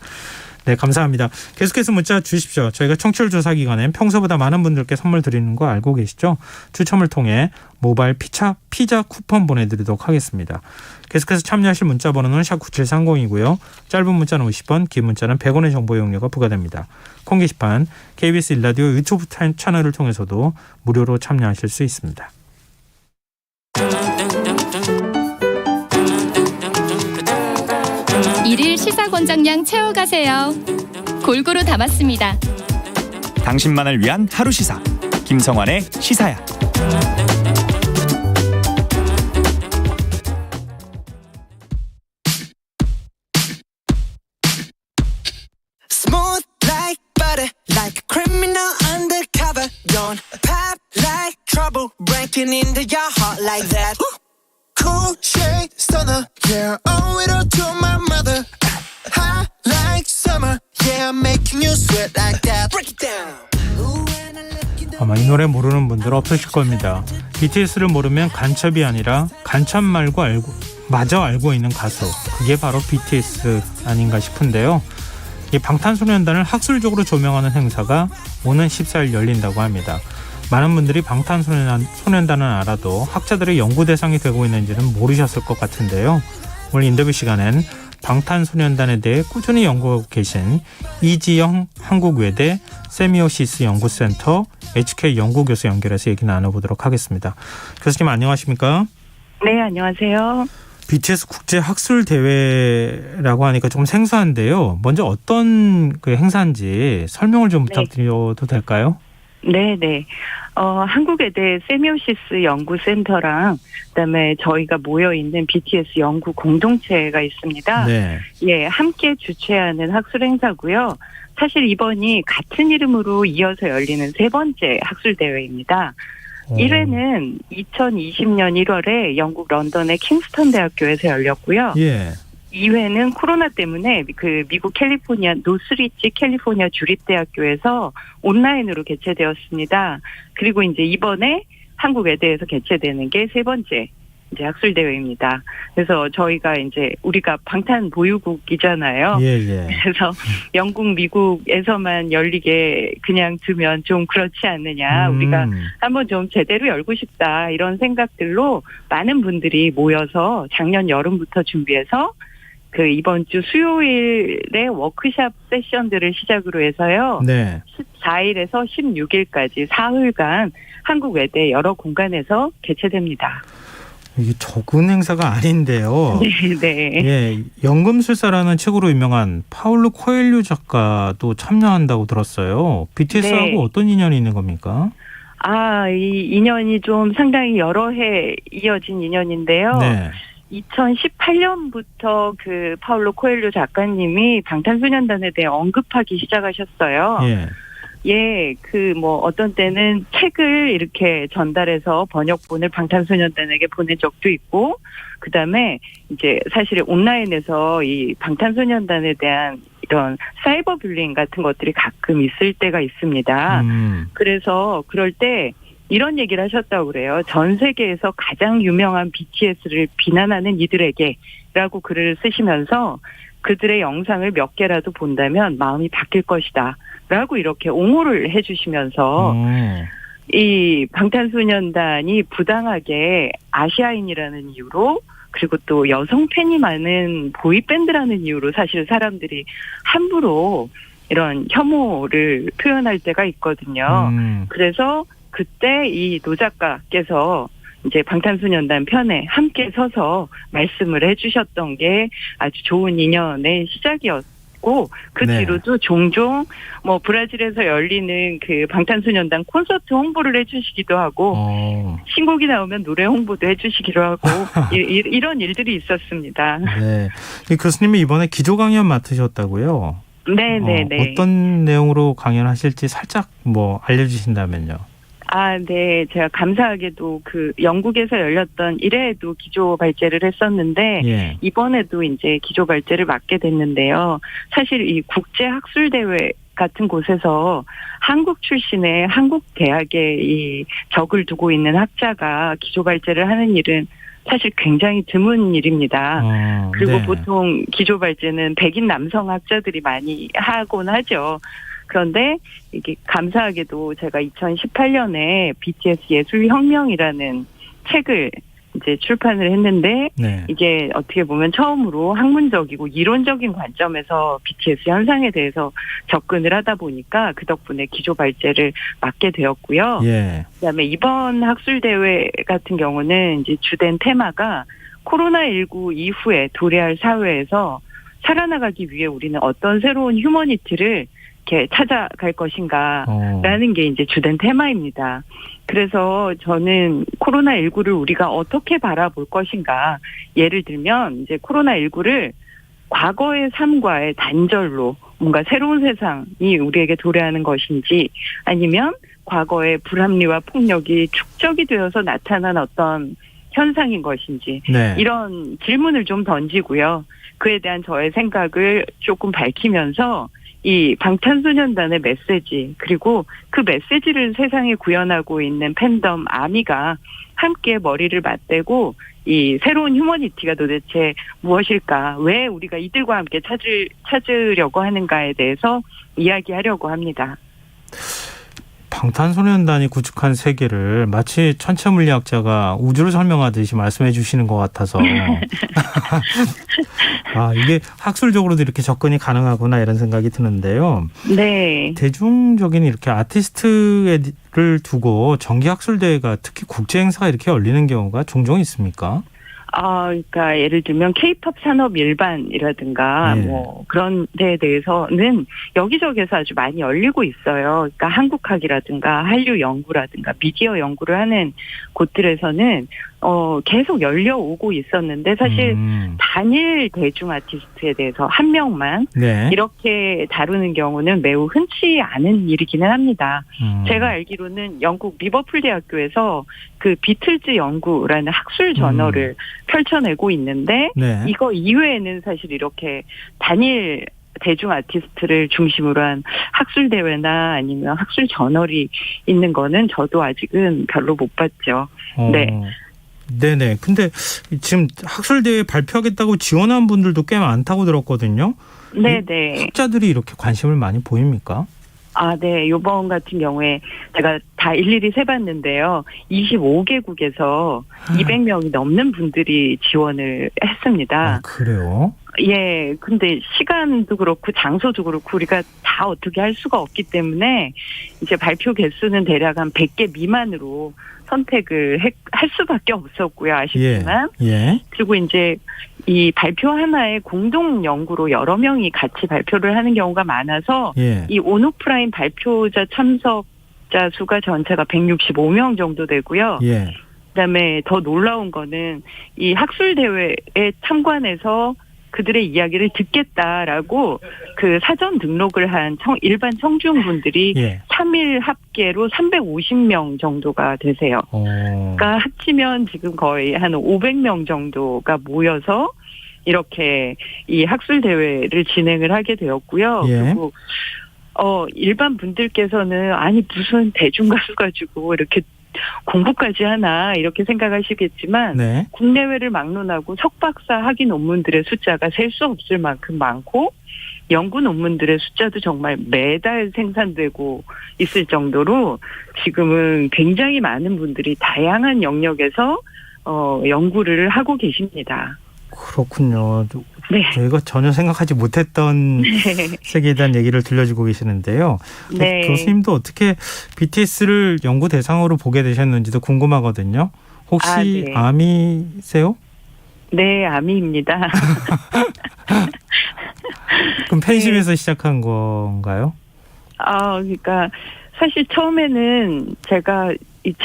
네, 감사합니다. 계속해서 문자 주십시오. 저희가 청취율 조사 기간에 평소보다 많은 분들께 선물 드리는 거 알고 계시죠? 추첨을 통해 모바일 피자 쿠폰 보내드리도록 하겠습니다. 계속해서 참여하실 문자 번호는 샵 9730이고요. 짧은 문자는 50원, 긴 문자는 100원의 정보 이용료가 부과됩니다. 콩 게시판, KBS 1라디오 유튜브 채널을 통해서도 무료로 참여하실 수 있습니다. 일일 시사권장량 채워가세요. 골고루 담았습니다. 당신만을 위한 하루 시사 김성환의 시사야. Smooth like butter, like a criminal undercover. Don't pop like trouble, breaking into your heart like that. Cool shade stunner, yeah, owe it all to my mother. Hot like summer, yeah, I'm making you sweat like that. Break it down. 아마 이 노래 모르는 분들 없으실 겁니다. BTS를 모르면 간첩이 아니라 간첩 말고 마저 알고 있는 가수, 그게 바로 BTS 아닌가 싶은데요. 이 방탄소년단을 학술적으로 조명하는 행사가 오는 14일 열린다고 합니다. 많은 분들이 방탄소년단은 알아도 학자들의 연구 대상이 되고 있는지는 모르셨을 것 같은데요. 오늘 인터뷰 시간엔 방탄소년단에 대해 꾸준히 연구하고 계신 이지영 한국외대 세미오시스 연구센터 HK 연구교수 연결해서 얘기 나눠보도록 하겠습니다. 교수님 안녕하십니까? 네, 안녕하세요. BTS 국제학술대회라고 하니까 좀 생소한데요. 먼저 어떤 그 행사인지 설명을 좀 부탁드려도 될까요? 네. 한국외대 세미오시스 연구센터랑 그다음에 저희가 모여있는 BTS 연구 공동체가 있습니다. 네. 예, 함께 주최하는 학술 행사고요. 사실 이번이 같은 이름으로 이어서 열리는 세 번째 학술대회입니다. 1회는 2020년 1월에 영국 런던의 킹스턴 대학교에서 열렸고요. 예. 2회는 코로나 때문에 그 미국 캘리포니아 노스리치 캘리포니아 주립대학교에서 온라인으로 개최되었습니다. 그리고 이제 이번에 한국 외대에서 개최되는 게 세 번째 이제 학술대회입니다. 그래서 저희가 이제 우리가 방탄 보유국이잖아요. 예. 그래서 영국, 미국에서만 열리게 그냥 두면 좀 그렇지 않느냐. 우리가 한번 좀 제대로 열고 싶다. 이런 생각들로 많은 분들이 모여서 작년 여름부터 준비해서 그 이번 주 수요일에 워크샵 세션들을 시작으로 해서요. 네. 14일에서 16일까지 사흘간 한국 외대 여러 공간에서 개최됩니다. 이게 적은 행사가 아닌데요. 네. 예, 연금술사라는 책으로 유명한 파울루 코엘류 작가도 참여한다고 들었어요. BTS하고 네. 어떤 인연이 있는 겁니까? 이 인연이 좀 상당히 여러 해 이어진 인연인데요. 네. 2018년부터 그 파울로 코엘류 작가님이 방탄소년단에 대해 언급하기 시작하셨어요. 예, 어떤 때는 책을 이렇게 전달해서 번역본을 방탄소년단에게 보낸 적도 있고, 그 다음에 이제 사실 온라인에서 이 방탄소년단에 대한 이런 사이버 불링 같은 것들이 가끔 있을 때가 있습니다. 그래서 그럴 때 이런 얘기를 하셨다고 그래요. 전 세계에서 가장 유명한 BTS를 비난하는 이들에게라고 글을 쓰시면서 그들의 영상을 몇 개라도 본다면 마음이 바뀔 것이다. 라고 이렇게 옹호를 해주시면서 이 방탄소년단이 부당하게 아시아인이라는 이유로 그리고 또 여성 팬이 많은 보이밴드라는 이유로 사실 사람들이 함부로 이런 혐오를 표현할 때가 있거든요. 그래서 그때 이 노 작가께서 이제 방탄소년단 편에 함께 서서 말씀을 해주셨던 게 아주 좋은 인연의 시작이었고 그 뒤로도 종종 브라질에서 열리는 그 방탄소년단 콘서트 홍보를 해주시기도 하고 신곡이 나오면 노래 홍보도 해주시기도 하고 이런 일들이 있었습니다. 네, 교수님이 이번에 기조 강연 맡으셨다고요? 네네네. 어떤 내용으로 강연하실지 살짝 뭐 알려주신다면요. 네. 제가 감사하게도 그 영국에서 열렸던 1회에도 기조 발제를 했었는데 예. 이번에도 이제 기조 발제를 맡게 됐는데요. 사실 이 국제 학술 대회 같은 곳에서 한국 출신의 한국 대학에 이 적을 두고 있는 학자가 기조 발제를 하는 일은 사실 굉장히 드문 일입니다. 그리고 네. 보통 기조 발제는 백인 남성 학자들이 많이 하곤 하죠. 그런데 이게 감사하게도 제가 2018년에 BTS 예술혁명이라는 책을 이제 출판을 했는데 네. 이게 어떻게 보면 처음으로 학문적이고 이론적인 관점에서 BTS 현상에 대해서 접근을 하다 보니까 그 덕분에 기조 발제를 맡게 되었고요. 예. 그다음에 이번 학술 대회 같은 경우는 이제 주된 테마가 코로나19 이후에 도래할 사회에서 살아나가기 위해 우리는 어떤 새로운 휴머니티를 이렇게 찾아갈 것인가라는 게 이제 주된 테마입니다. 그래서 저는 코로나19를 우리가 어떻게 바라볼 것인가. 예를 들면 이제 코로나19를 과거의 삶과의 단절로 뭔가 새로운 세상이 우리에게 도래하는 것인지 아니면 과거의 불합리와 폭력이 축적이 되어서 나타난 어떤 현상인 것인지 네. 이런 질문을 좀 던지고요. 그에 대한 저의 생각을 조금 밝히면서 이 방탄소년단의 메시지 그리고 그 메시지를 세상에 구현하고 있는 팬덤 아미가 함께 머리를 맞대고 이 새로운 휴머니티가 도대체 무엇일까? 왜 우리가 이들과 함께 찾으려고 하는가에 대해서 이야기하려고 합니다. 방탄소년단이 구축한 세계를 마치 천체물리학자가 우주를 설명하듯이 말씀해 주시는 것 같아서 이게 학술적으로도 이렇게 접근이 가능하구나 이런 생각이 드는데요. 네. 대중적인 이렇게 아티스트를 두고 정기학술대회가 특히 국제행사가 이렇게 열리는 경우가 종종 있습니까? 그러니까 예를 들면 K-팝 산업 일반이라든가 뭐 그런 데에 대해서는 여기저기서 아주 많이 열리고 있어요. 그러니까 한국학이라든가 한류 연구라든가 미디어 연구를 하는 곳들에서는 계속 열려오고 있었는데 사실 단일 대중 아티스트에 대해서 한 명만 이렇게 다루는 경우는 매우 흔치 않은 일이기는 합니다. 제가 알기로는 영국 리버풀 대학교에서 그 비틀즈 연구라는 학술 저널을 펼쳐내고 있는데 이거 이외에는 사실 이렇게 단일 대중 아티스트를 중심으로 한 학술 대회나 아니면 학술 저널이 있는 거는 저도 아직은 별로 못 봤죠. 네. 네네. 근데 지금 학술대회 발표하겠다고 지원한 분들도 꽤 많다고 들었거든요. 네네. 학자들이 이렇게 관심을 많이 보입니까? 네. 요번 같은 경우에 제가 다 일일이 세봤는데요. 25개국에서 200명이 넘는 분들이 지원을 했습니다. 그래요? 예. 근데 시간도 그렇고 장소도 그렇고 우리가 다 어떻게 할 수가 없기 때문에 이제 발표 개수는 대략 한 100개 미만으로 선택을 할 수밖에 없었고요. 아쉽지만. 그리고 이제 이 발표 하나에 공동 연구로 여러 명이 같이 발표를 하는 경우가 많아서 이 온오프라인 발표자 참석자 수가 전체가 165명 정도 되고요. 그다음에 더 놀라운 거는 이 학술 대회에 참관해서 그들의 이야기를 듣겠다라고 그 사전 등록을 한 일반 청중분들이 3일 합계로 350명 정도가 되세요. 그러니까 합치면 지금 거의 한 500명 정도가 모여서 이렇게 이 학술 대회를 진행을 하게 되었고요. 그리고 일반 분들께서는 아니 무슨 대중 가수 가지고 이렇게 공부까지 하나 이렇게 생각하시겠지만 국내외를 막론하고 석박사 학위 논문들의 숫자가 셀 수 없을 만큼 많고 연구 논문들의 숫자도 정말 매달 생산되고 있을 정도로 지금은 굉장히 많은 분들이 다양한 영역에서 연구를 하고 계십니다. 그렇군요. 저희가 전혀 생각하지 못했던 세계에 대한 얘기를 들려주고 계시는데요. 교수님도 어떻게 BTS를 연구 대상으로 보게 되셨는지도 궁금하거든요. 혹시 아미세요? 네, 아미입니다. 그럼 팬심에서 시작한 건가요? 그러니까 사실 처음에는 제가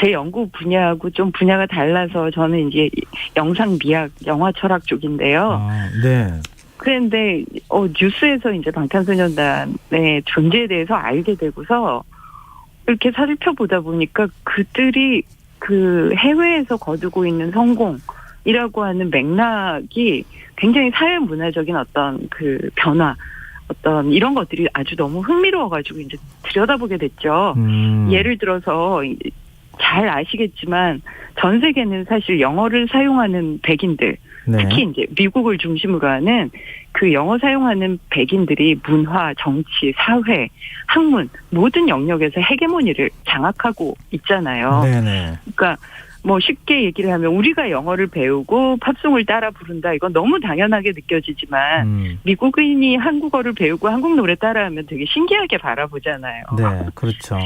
제 연구 분야하고 좀 분야가 달라서 저는 이제 영상 미학, 영화 철학 쪽인데요. 그런데 뉴스에서 이제 방탄소년단의 존재에 대해서 알게 되고서 이렇게 살펴보다 보니까 그들이 그 해외에서 거두고 있는 성공이라고 하는 맥락이 굉장히 사회 문화적인 어떤 그 변화, 어떤 이런 것들이 아주 너무 흥미로워가지고 이제 들여다보게 됐죠. 예를 들어서 잘 아시겠지만 전 세계는 사실 영어를 사용하는 백인들, 네. 특히 이제 미국을 중심으로 하는 그 영어 사용하는 백인들이 문화, 정치, 사회, 학문 모든 영역에서 헤게모니를 장악하고 있잖아요. 네네. 그러니까 뭐 쉽게 얘기를 하면 우리가 영어를 배우고 팝송을 따라 부른다. 이건 너무 당연하게 느껴지지만 미국인이 한국어를 배우고 한국 노래 따라하면 되게 신기하게 바라보잖아요. 네, 그렇죠.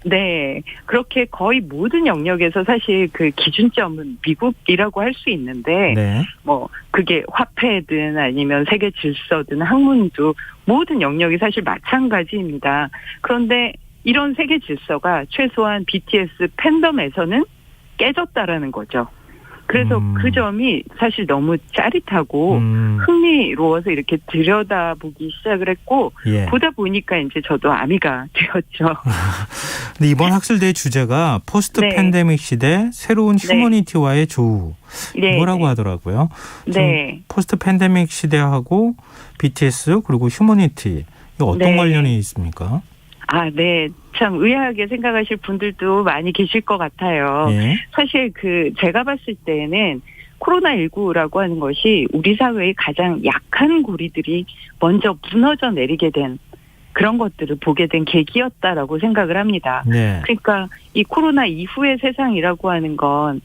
네. 그렇게 거의 모든 영역에서 사실 그 기준점은 미국이라고 할 수 있는데, 네. 뭐, 그게 화폐든 아니면 세계 질서든 학문도 모든 영역이 사실 마찬가지입니다. 그런데 이런 세계 질서가 최소한 BTS 팬덤에서는 깨졌다라는 거죠. 그래서 그 점이 사실 너무 짜릿하고 흥미로워서 이렇게 들여다보기 시작을 했고 예. 보다 보니까 이제 저도 아미가 되었죠. 근데 이번 학술대의 주제가 포스트 네. 팬데믹 시대 새로운 휴머니티와의 조우 네. 이거라고 하더라고요. 네. 포스트 팬데믹 시대하고 BTS 그리고 휴머니티 이거 어떤 네. 관련이 있습니까? 아, 네. 참 의아하게 생각하실 분들도 많이 계실 것 같아요. 예. 사실 제가 봤을 때는 코로나19라고 하는 것이 우리 사회의 가장 약한 고리들이 먼저 무너져 내리게 된 그런 것들을 보게 된 계기였다라고 생각을 합니다. 네. 그러니까 이 코로나 이후의 세상이라고 하는 건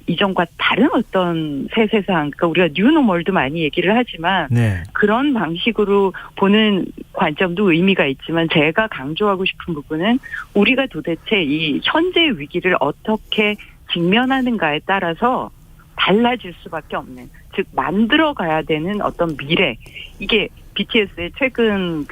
이전과 다른 어떤 새 세상, 그러니까 우리가 뉴노멀도 많이 얘기를 하지만 네. 그런 방식으로 보는 관점도 의미가 있지만 제가 강조하고 싶은 부분은 우리가 도대체 이 현재 위기를 어떻게 직면하는가에 따라서 달라질 수밖에 없는, 즉 만들어 가야 되는 어떤 미래. 이게 BTS의 최근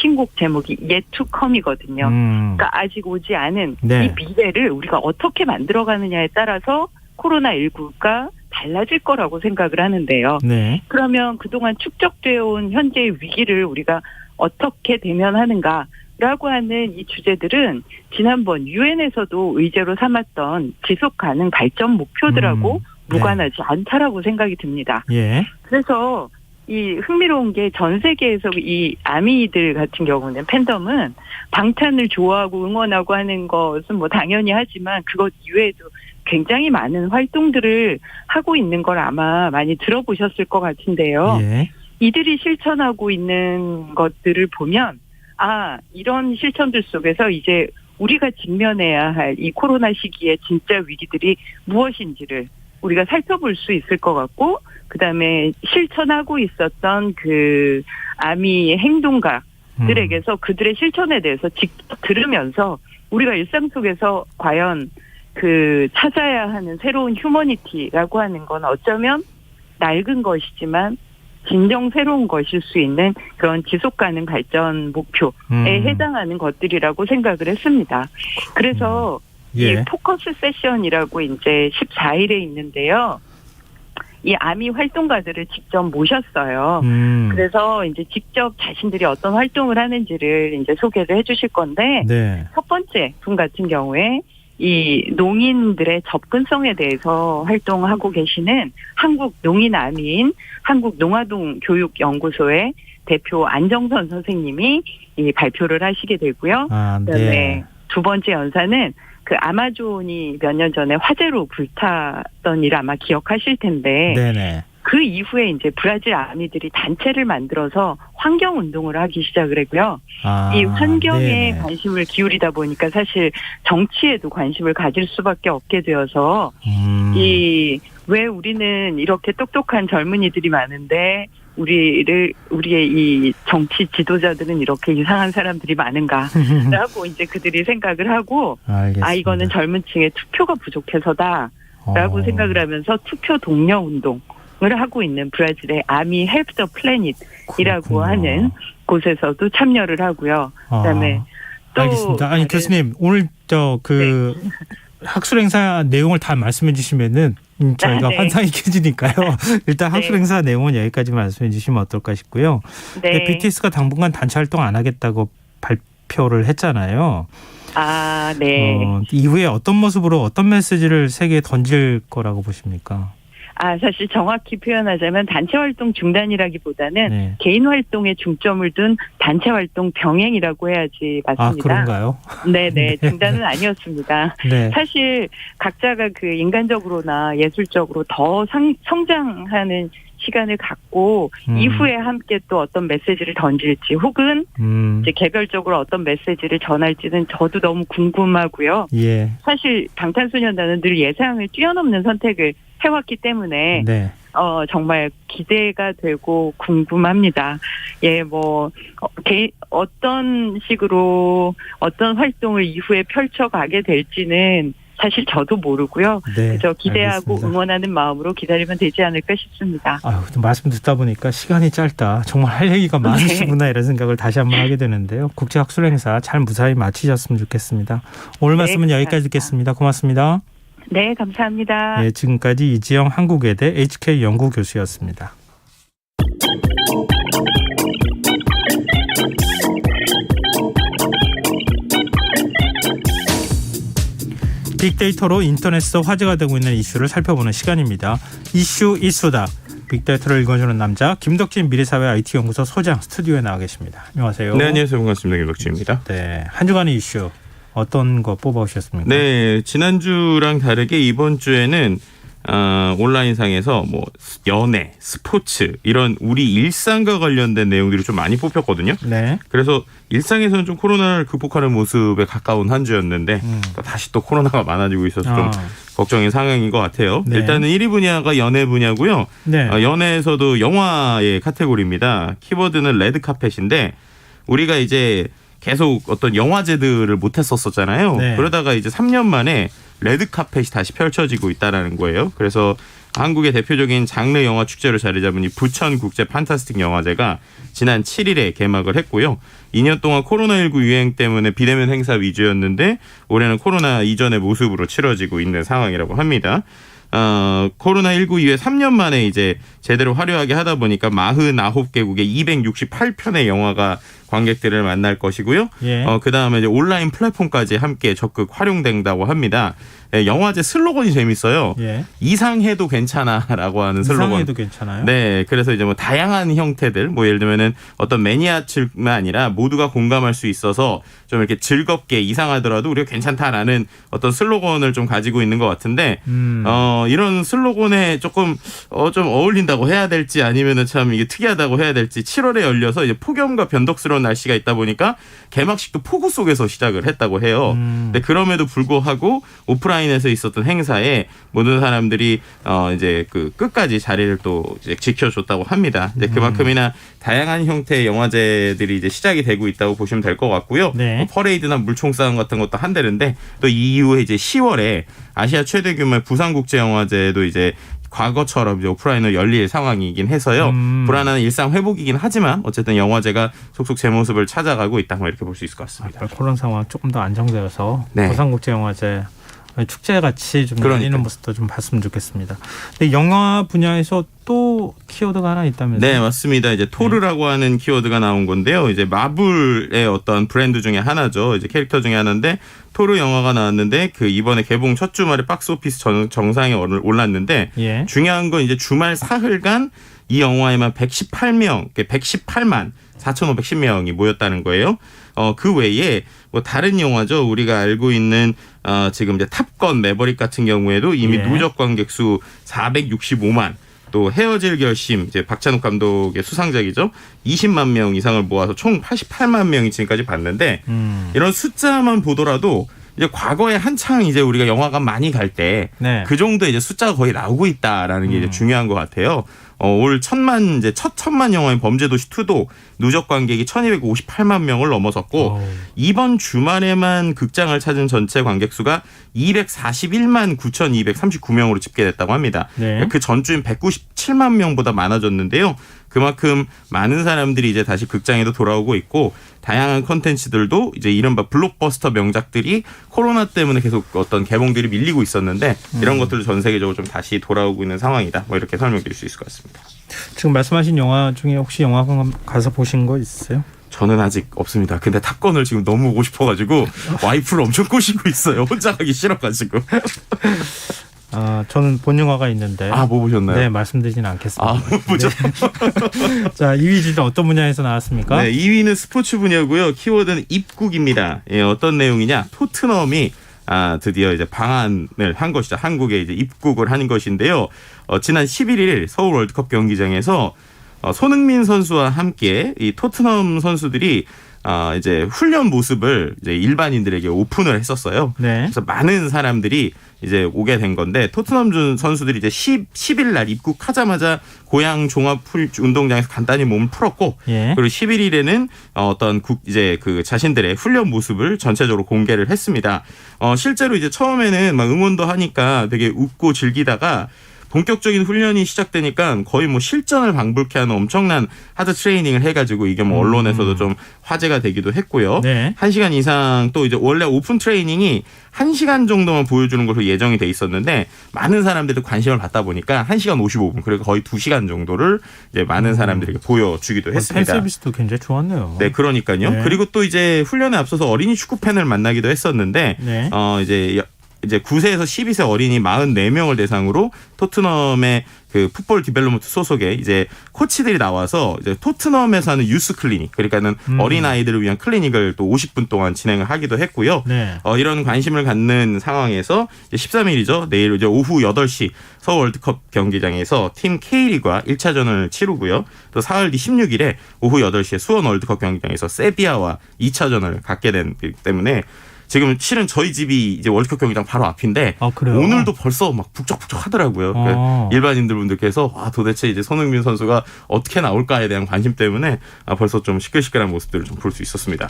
신곡 제목이 Yet to Come이거든요. 그러니까 아직 오지 않은 네. 이 미래를 우리가 어떻게 만들어가느냐에 따라서 코로나19가 달라질 거라고 생각을 하는데요. 네. 그러면 그동안 축적되어 온 현재의 위기를 우리가 어떻게 대면하는가라고 하는 이 주제들은 지난번 유엔에서도 의제로 삼았던 지속 가능 발전 목표들하고 네. 무관하지 않다라고 생각이 듭니다. 예. 그래서 이 흥미로운 게 전 세계에서 이 아미들 같은 경우는 팬덤은 방탄을 좋아하고 응원하고 하는 것은 뭐 당연히 하지만 그것 이외에도 굉장히 많은 활동들을 하고 있는 걸 아마 많이 들어보셨을 것 같은데요. 예. 이들이 실천하고 있는 것들을 보면 이런 실천들 속에서 이제 우리가 직면해야 할 이 코로나 시기의 진짜 위기들이 무엇인지를 우리가 살펴볼 수 있을 것 같고 그다음에 실천하고 있었던 그 아미 행동가들에게서 그들의 실천에 대해서 직접 들으면서 우리가 일상 속에서 과연 찾아야 하는 새로운 휴머니티라고 하는 건 어쩌면 낡은 것이지만 진정 새로운 것일 수 있는 그런 지속 가능 발전 목표에 해당하는 것들이라고 생각을 했습니다. 그래서 예. 이 포커스 세션이라고 이제 14일에 있는데요. 이 아미 활동가들을 직접 모셨어요. 그래서 이제 직접 자신들이 어떤 활동을 하는지를 이제 소개를 해주실 건데, 네. 첫 번째 분 같은 경우에 이 농인들의 접근성에 대해서 활동하고 계시는 한국 농인 아미인 한국농아동교육연구소의 대표 안정선 선생님이 이 발표를 하시게 되고요. 그다음에 네. 두 번째 연사는 아마존이 몇 년 전에 화재로 불탔던 일 아마 기억하실 텐데 네네. 그 이후에 이제 브라질 아미들이 단체를 만들어서 환경 운동을 하기 시작을 했고요. 이 환경에 네네. 관심을 기울이다 보니까 사실 정치에도 관심을 가질 수밖에 없게 되어서 왜 우리는 이렇게 똑똑한 젊은이들이 많은데 우리의 이 정치 지도자들은 이렇게 이상한 사람들이 많은가라고 이제 그들이 생각을 하고 알겠습니다. 이거는 젊은 층의 투표가 부족해서다라고 생각을 하면서 투표 독려 운동을 하고 있는 브라질의 아미 헬프 더 플래닛이라고 하는 곳에서도 참여를 하고요. 그다음에 또 알겠습니다. 아니 교수님 오늘 학술 행사 내용을 다 말씀해 주시면은 저희가 네. 환상이 켜지니까요. 일단 학술 네. 행사 내용은 여기까지 말씀해 주시면 어떨까 싶고요. 네. BTS가 당분간 단체 활동 안 하겠다고 발표를 했잖아요. 아, 네. 이후에 어떤 모습으로 어떤 메시지를 세계에 던질 거라고 보십니까? 사실 정확히 표현하자면 단체 활동 중단이라기보다는 네. 개인 활동에 중점을 둔 단체 활동 병행이라고 해야지 맞습니다. 아, 그런가요? 네네. 중단은 아니었습니다. 네. 사실 각자가 그 인간적으로나 예술적으로 더 성장하는 시간을 갖고 이후에 함께 또 어떤 메시지를 던질지 혹은 이제 개별적으로 어떤 메시지를 전할지는 저도 너무 궁금하고요. 예. 사실 방탄소년단은 늘 예상을 뛰어넘는 선택을 해왔기 때문에 네. 정말 기대가 되고 궁금합니다. 예, 어떤 식으로 어떤 활동을 이후에 펼쳐가게 될지는 사실 저도 모르고요. 네, 그저 기대하고 알겠습니다. 응원하는 마음으로 기다리면 되지 않을까 싶습니다. 말씀 듣다 보니까 시간이 짧다. 정말 할 얘기가 많으시구나 이런 생각을 다시 한번 하게 되는데요. 국제학술행사 잘 무사히 마치셨으면 좋겠습니다. 오늘 말씀은 여기까지 듣겠습니다. 고맙습니다. 네, 감사합니다. 네, 지금까지 이지영 한국외대 HK 연구교수였습니다. 빅데이터로 인터넷에서 화제가 되고 있는 이슈를 살펴보는 시간입니다. 이슈 이수다. 빅데이터를 읽어주는 남자 김덕진 미래사회 IT연구소 소장 스튜디오에 나와 계십니다. 안녕하세요. 네, 안녕하세요. 반갑습니다. 김덕진입니다. 네, 한 주간의 이슈 어떤 거 뽑아오셨습니까? 네, 지난주랑 다르게 이번 주에는 온라인상에서 연애, 스포츠 이런 우리 일상과 관련된 내용들이 좀 많이 뽑혔거든요. 네. 그래서 일상에서는 좀 코로나를 극복하는 모습에 가까운 한 주였는데 다시 또 코로나가 많아지고 있어서 좀 걱정인 상황인 것 같아요. 네. 일단은 1위 분야가 연애 분야고요. 네. 연애에서도 영화의 카테고리입니다. 키워드는 레드카펫인데 우리가 이제 계속 어떤 영화제들을 못했었잖아요. 네. 그러다가 이제 3년 만에 레드카펫이 다시 펼쳐지고 있다라는 거예요. 그래서 한국의 대표적인 장르 영화 축제로 자리 잡은 이 부천 국제 판타스틱 영화제가 지난 7일에 개막을 했고요. 2년 동안 코로나19 유행 때문에 비대면 행사 위주였는데 올해는 코로나 이전의 모습으로 치러지고 있는 상황이라고 합니다. 코로나19 이후에 3년 만에 이제 제대로 화려하게 하다 보니까 49개국의 268편의 영화가 관객들을 만날 것이고요. 예. 그다음에 이제 온라인 플랫폼까지 함께 적극 활용된다고 합니다. 영화제 슬로건이 재밌어요. 예. 이상해도 괜찮아라고 하는 슬로건. 이상해도 괜찮아요? 네, 그래서 이제 다양한 형태들, 예를 들면은 어떤 매니아층만 아니라 모두가 공감할 수 있어서 좀 이렇게 즐겁게 이상하더라도 우리가 괜찮다라는 어떤 슬로건을 좀 가지고 있는 것 같은데, 이런 슬로건에 조금 좀 어울린다고 해야 될지 아니면은 참 이게 특이하다고 해야 될지 7월에 열려서 이제 폭염과 변덕스러운 날씨가 있다 보니까 개막식도 폭우 속에서 시작을 했다고 해요. 근데 그럼에도 불구하고 오프라인에서 있었던 행사에 모든 사람들이 이제 그 끝까지 자리를 또 이제 지켜줬다고 합니다. 이제 그만큼이나 다양한 형태의 영화제들이 이제 시작이 되고 있다고 보시면 될 것 같고요. 네. 퍼레이드나 물총싸움 같은 것도 한대는데 또 이후에 이제 10월에 아시아 최대 규모의 부산국제영화제도 이제 과거처럼 이제 오프라인으로 열릴 상황이긴 해서요. 불안한 일상 회복이긴 하지만 어쨌든 영화제가 속속 제 모습을 찾아가고 있다 이렇게 볼 수 있을 것 같습니다. 그런 상황 조금 더 안정되어서 네. 부산국제영화제 축제 같이 좀 그러니까요. 열리는 모습도 좀 봤으면 좋겠습니다. 근데 영화 분야에서 또 키워드가 하나 있다면서요? 네, 맞습니다. 이제 토르라고 하는 키워드가 나온 건데요. 이제 마블의 어떤 브랜드 중에 하나죠. 이제 캐릭터 중에 하나인데 토르 영화가 나왔는데 그 이번에 개봉 첫 주말에 박스오피스 정상에 올랐는데 예. 중요한 건 이제 주말 사흘간 이 영화에만 118만 4,510명이 모였다는 거예요. 그 외에 다른 영화죠. 우리가 알고 있는 지금 이제 탑건 매버릭 같은 경우에도 이미 예. 누적 관객 수 465만. 또 헤어질 결심 이제 박찬욱 감독의 수상작이죠. 20만 명 이상을 모아서 총 88만 명이 지금까지 봤는데 이런 숫자만 보더라도 이제 과거에 한창 이제 우리가 영화관 많이 갈 때 그 네. 정도 이제 숫자가 거의 나오고 있다라는 게 이제 중요한 것 같아요. 올 첫 천만 영화인 범죄도시 2도 누적 관객이 1258만 명을 넘어섰고 이번 주말에만 극장을 찾은 전체 관객 수가 241만 9,239명으로 집계됐다고 합니다. 네. 그 전주인 197만 명보다 많아졌는데요. 그만큼 많은 사람들이 이제 다시 극장에도 돌아오고 있고 다양한 콘텐츠들도 이제 이른바 블록버스터 명작들이 코로나 때문에 계속 어떤 개봉들이 밀리고 있었는데 이런 것들도 전 세계적으로 좀 다시 돌아오고 있는 상황이다. 뭐 이렇게 설명드릴 수 있을 것 같습니다. 지금 말씀하신 영화 중에 혹시 영화관 가서 보신 거 있으세요? 저는 아직 없습니다. 근데 탑건을 지금 너무 보고 싶어가지고 와이프를 엄청 꼬시고 있어요. 혼자 가기 싫어가지고. 저는 본 영화가 있는데. 뭐 보셨나요? 네, 말씀드리진 않겠습니다. 보죠. 네. 자, 2위 주제 어떤 분야에서 나왔습니까? 네, 2위는 스포츠 분야고요. 키워드는 입국입니다. 예, 어떤 내용이냐? 토트넘이 드디어 이제 방한을 한 것이죠. 한국에 이제 입국을 하는 것인데요. 지난 11일 서울 월드컵 경기장에서 손흥민 선수와 함께 이 토트넘 선수들이 이제 훈련 모습을 이제 일반인들에게 오픈을 했었어요. 네. 그래서 많은 사람들이 이제 오게 된 건데 토트넘 선수들이 이제 10일 날 입국하자마자 고양 종합 운동장에서 간단히 몸을 풀었고 예. 그리고 11일에는 어떤 이제 그 자신들의 훈련 모습을 전체적으로 공개를 했습니다. 실제로 이제 처음에는 막 응원도 하니까 되게 웃고 즐기다가 본격적인 훈련이 시작되니까 거의 뭐 실전을 방불케 하는 엄청난 하드 트레이닝을 해가지고 이게 뭐 언론에서도 좀 화제가 되기도 했고요. 네. 1시간 이상 또 이제 원래 오픈 트레이닝이 1시간 정도만 보여주는 것으로 예정이 돼 있었는데 많은 사람들이 관심을 받다 보니까 1시간 55분 그리고 거의 2시간 정도를 이제 많은 사람들에게 보여주기도 했습니다. 팬 서비스도 굉장히 좋았네요. 네, 그러니까요. 네. 그리고 또 이제 훈련에 앞서서 어린이 축구 팬을 만나기도 했었는데 네. 이제 9세에서 12세 어린이 44명을 대상으로 토트넘의 그 풋볼 디벨롭먼트 소속의 이제 코치들이 나와서 이제 토트넘에서 하는 유스 클리닉 그러니까는 어린 아이들을 위한 클리닉을 또 50분 동안 진행을 하기도 했고요. 네. 이런 관심을 갖는 상황에서 이제 13일이죠. 내일 이제 오후 8시 서울 월드컵 경기장에서 팀 K리그와 1차전을 치르고요. 또 사흘 뒤 16일에 오후 8시에 수원 월드컵 경기장에서 세비야와 2차전을 갖게 되기 때문에 지금 실은 저희 집이 이제 월드컵 경기장 바로 앞인데 그래요? 오늘도 벌써 막 북적북적 하더라고요. 그러니까 일반인들 분들께서 도대체 이제 손흥민 선수가 어떻게 나올까에 대한 관심 때문에 벌써 좀 시끌시끌한 모습들을 좀 볼 수 있었습니다.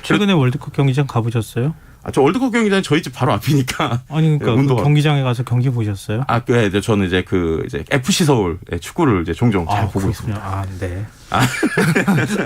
최근에 월드컵 경기장 가보셨어요? 저 월드컵 경기장 저희 집 바로 앞이니까. 아니 그러니까 그 경기장에 가서 경기 보셨어요? 네, 저는 이제 이제 FC 서울 축구를 이제 종종 잘 보고 있습니다. 네.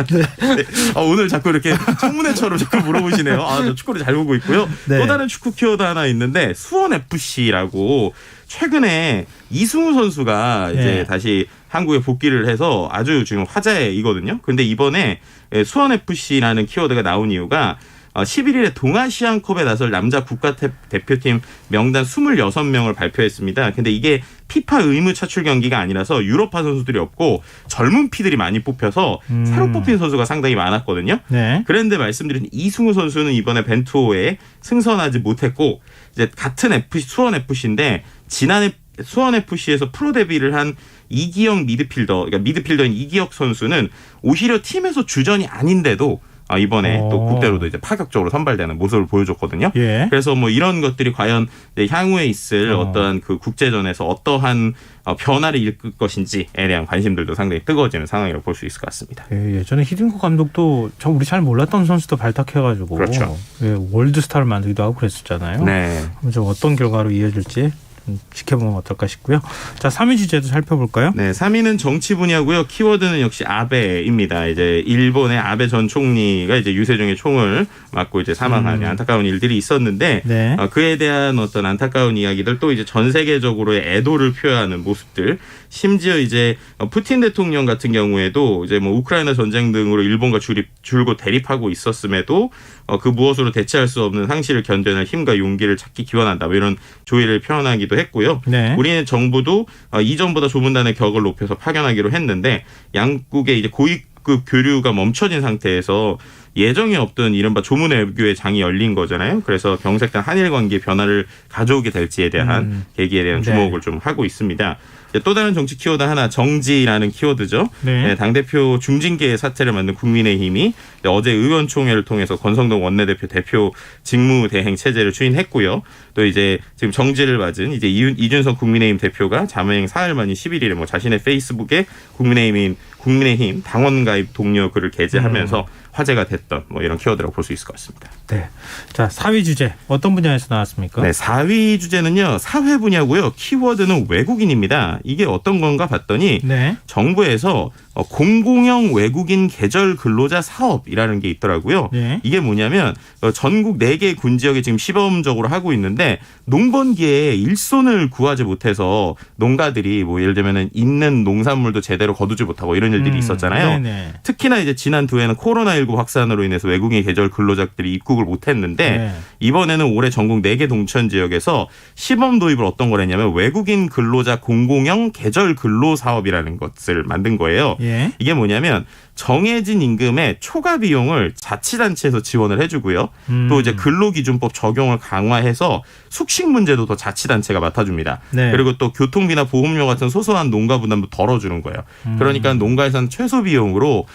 네. 오늘 자꾸 이렇게 청문회처럼 자꾸 물어보시네요. 저 축구를 잘 보고 있고요. 네. 또 다른 축구 키워드 하나 있는데 수원 FC라고 최근에 이승우 선수가 이제 다시 한국에 복귀를 해서 아주 지금 화제이거든요. 근데 이번에 수원 FC라는 키워드가 나온 이유가 11일에 동아시안컵에 나설 남자 국가대표팀 명단 26명을 발표했습니다. 근데 이게 피파 의무 차출 경기가 아니라서 유럽파 선수들이 없고 젊은 피들이 많이 뽑혀서 새로 뽑힌 선수가 상당히 많았거든요. 네. 그런데 말씀드린 이승우 선수는 이번에 벤투호에 승선하지 못했고 이제 같은 수원 FC인데 지난해 수원 FC에서 프로 데뷔를 한 이기영 그러니까 미드필더인 이기혁 선수는 오히려 팀에서 주전이 아닌데도 이번에 또 국대로도 이제 파격적으로 선발되는 모습을 보여줬거든요. 예. 그래서 뭐 이런 것들이 과연 향후에 있을 어떠한 그 국제전에서 어떠한 변화를 일으킬 것인지에 대한 관심들도 상당히 뜨거워지는 상황이라고 볼 수 있을 것 같습니다. 예전에 히딩크 감독도 우리 잘 몰랐던 선수도 발탁해가지고 그렇죠. 월드스타를 만들기도 하고 그랬었잖아요. 네. 좀 어떤 결과로 이어질지 지켜보면 어떨까 싶고요. 자, 3위 주제도 살펴볼까요? 네, 3위는 정치 분야고요. 키워드는 역시 아베입니다. 이제 일본의 아베 전 총리가 이제 유세종의 총을 맞고 이제 사망하는 안타까운 일들이 있었는데 네. 그에 대한 어떤 안타까운 이야기들 또 이제 전 세계적으로의 애도를 표하는 모습들 심지어 이제 푸틴 대통령 같은 경우에도 이제 뭐 우크라이나 전쟁 등으로 일본과 줄곧 대립하고 있었음에도 그 무엇으로 대체할 수 없는 상실을 견뎌낼 힘과 용기를 찾기 기원한다. 뭐 이런 조의를 표현하기도 했고요. 네. 우리는 정부도 이전보다 조문단의 격을 높여서 파견하기로 했는데 양국의 이제 고위급 교류가 멈춰진 상태에서 예정에 없던 이른바 조문 외교의 장이 열린 거잖아요. 그래서 경색된 한일 관계의 변화를 가져오게 될지에 대한 계기에 대한 주목을 좀 하고 있습니다. 또 다른 정치 키워드 하나 정지라는 키워드죠. 네, 당대표 중징계 사태를 만든 국민의힘이 어제 의원총회를 통해서 권성동 원내대표 대표 직무대행 체제를 추인했고요. 또 이제 지금 정지를 맞은 이제 이준석 국민의힘 대표가 자맹 사흘 만인 11일에 뭐 자신의 페이스북에 국민의힘 당원 가입 독려 글을 게재하면서 화제가 됐던 뭐 이런 키워드라고 볼 수 있을 것 같습니다. 네. 자, 4위 주제 어떤 분야에서 나왔습니까? 네, 4위 주제는요. 사회 분야고요. 키워드는 외국인입니다. 이게 어떤 건가 봤더니 정부에서 공공형 외국인 계절 근로자 사업이라는 게 있더라고요. 이게 뭐냐면 전국 4개 군지역에 지금 시범적으로 하고 있는데 농번기에 일손을 구하지 못해서 농가들이 뭐 예를 들면 있는 농산물도 제대로 거두지 못하고 이런 일들이 있었잖아요. 특히나 이제 지난 2해는 코로나19 확산으로 인해서 외국인 계절 근로자들이 입국을 못했는데 이번에는 올해 전국 4개 동천 지역에서 시범 도입을 어떤 걸 했냐면 외국인 근로자 공공형 계절 근로 사업이라는 것을 만든 거예요. 이게 뭐냐면 정해진 임금의 초과 비용을 자치단체에서 지원을 해주고요. 또 이제 근로기준법 적용을 강화해서 숙식 문제도 더 자치단체가 맡아줍니다. 그리고 또 교통비나 보험료 같은 소소한 농가 부담도 덜어주는 거예요. 그러니까 농가에서는 최소 비용으로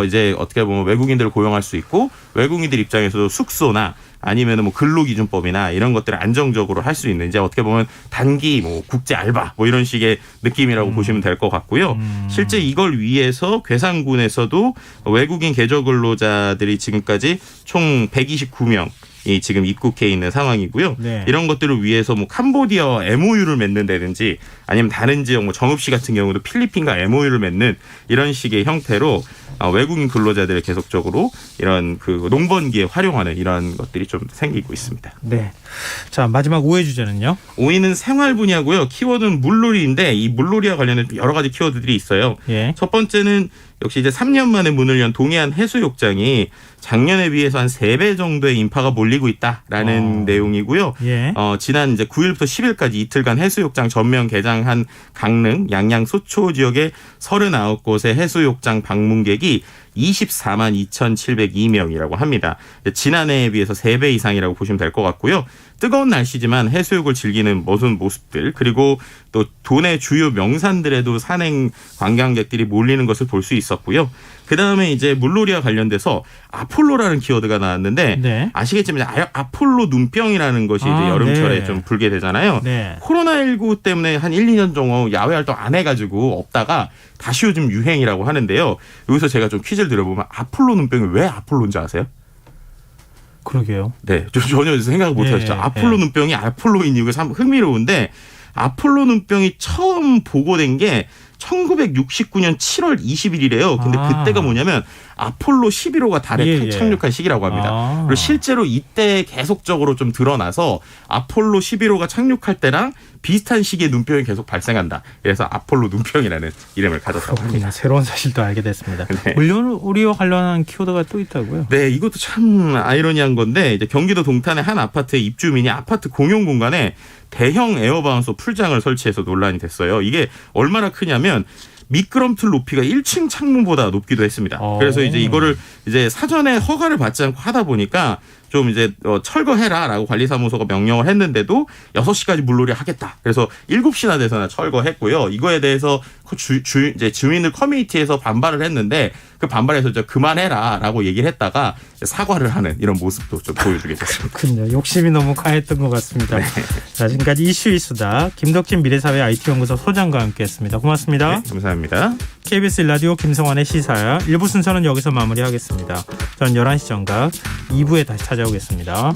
이제 어떻게 보면 외국인들을 고용할 수 있고 외국인들 입장에서도 숙소나 아니면은 뭐 근로기준법이나 이런 것들을 안정적으로 할 수 있는 이제 어떻게 보면 단기 뭐 국제 알바 뭐 이런 식의 느낌이라고 보시면 될 것 같고요. 실제 이걸 위해서 괴산군에서도 외국인 계절 근로자들이 지금까지 총 129명 이 지금 입국해 있는 상황이고요. 이런 것들을 위해서 뭐 캄보디아와 MOU를 맺는다든지 아니면 다른 지역 뭐 정읍시 같은 경우도 필리핀과 MOU를 맺는 이런 식의 형태로 외국인 근로자들을 계속적으로 이런 그 농번기에 활용하는 이런 것들이 좀 생기고 있습니다. 네. 자, 마지막 5위 주제는요? 5위는 생활 분야고요. 키워드는 물놀이인데 이 물놀이와 관련된 여러 가지 키워드들이 있어요. 첫 번째는 역시 이제 3년 만에 문을 연 동해안 해수욕장이 작년에 비해서 한 3배 정도의 인파가 몰리고 있다라는 내용이고요. 지난 이제 9일부터 10일까지 이틀간 해수욕장 전면 개장한 강릉, 양양, 소초 지역의 39곳의 해수욕장 방문객이 24만 2,702명이라고 합니다. 지난해에 비해서 3배 이상이라고 보시면 될 것 같고요. 뜨거운 날씨지만 해수욕을 즐기는 모습들 그리고 또 도내 주요 명산들에도 산행 관광객들이 몰리는 것을 볼 수 있었고요. 그다음에 이제 물놀이와 관련돼서 아폴로라는 키워드가 나왔는데 아시겠지만 아폴로 눈병이라는 것이 이제 여름철에 좀 불게 되잖아요. 코로나19 때문에 한 1, 2년 정도 야외 활동 안 해가지고 없다가 다시 요즘 유행이라고 하는데요. 여기서 제가 좀 퀴즈를 드려보면 아폴로 눈병이 왜 아폴로인지 아세요? 그러게요. 네, 전혀 생각을 못하셨죠. 아폴로 눈병이 아폴로인 이유가 참 흥미로운데 아폴로 눈병이 처음 보고된 게 1969년 7월 20일이래요. 근데 그때가 뭐냐면 아폴로 11호가 달에 착륙한 시기라고 합니다. 그리고 실제로 이때 계속적으로 좀 드러나서 아폴로 11호가 착륙할 때랑 비슷한 시기에 눈병이 계속 발생한다. 그래서 아폴로 눈병이라는 이름을 가졌다고 합니다. 새로운 사실도 알게 됐습니다. 물놀이와 관련한 키워드가 또 있다고요? 네, 이것도 참 아이러니한 건데 이제 경기도 동탄의 한 아파트의 입주민이 아파트 공용 공간에 대형 에어바운서 풀장을 설치해서 논란이 됐어요. 이게 얼마나 크냐면 미끄럼틀 높이가 1층 창문보다 높기도 했습니다. 그래서 이제 이거를 이제 사전에 허가를 받지 않고 하다 보니까 좀 이제 철거해라라고 관리사무소가 명령을 했는데도 6시까지 물놀이 하겠다. 그래서 7시나 돼서나 철거했고요. 이거에 대해서 이제 주민들 커뮤니티에서 반발을 했는데 그 반발에서 이제 그만해라라고 얘기를 했다가 사과를 하는 이런 모습도 좀 보여주게 됐습니다. 그렇군요. 욕심이 너무 강했던 것 같습니다. 자, 지금까지 이슈 이수다 김덕진 미래사회 IT연구소 소장과 함께했습니다. 고맙습니다. 네, 감사합니다. KBS 라디오 김성환의 시사야 1부 순서는 여기서 마무리하겠습니다. 저는 11시 정각 2부에 다시 찾아오겠습니다.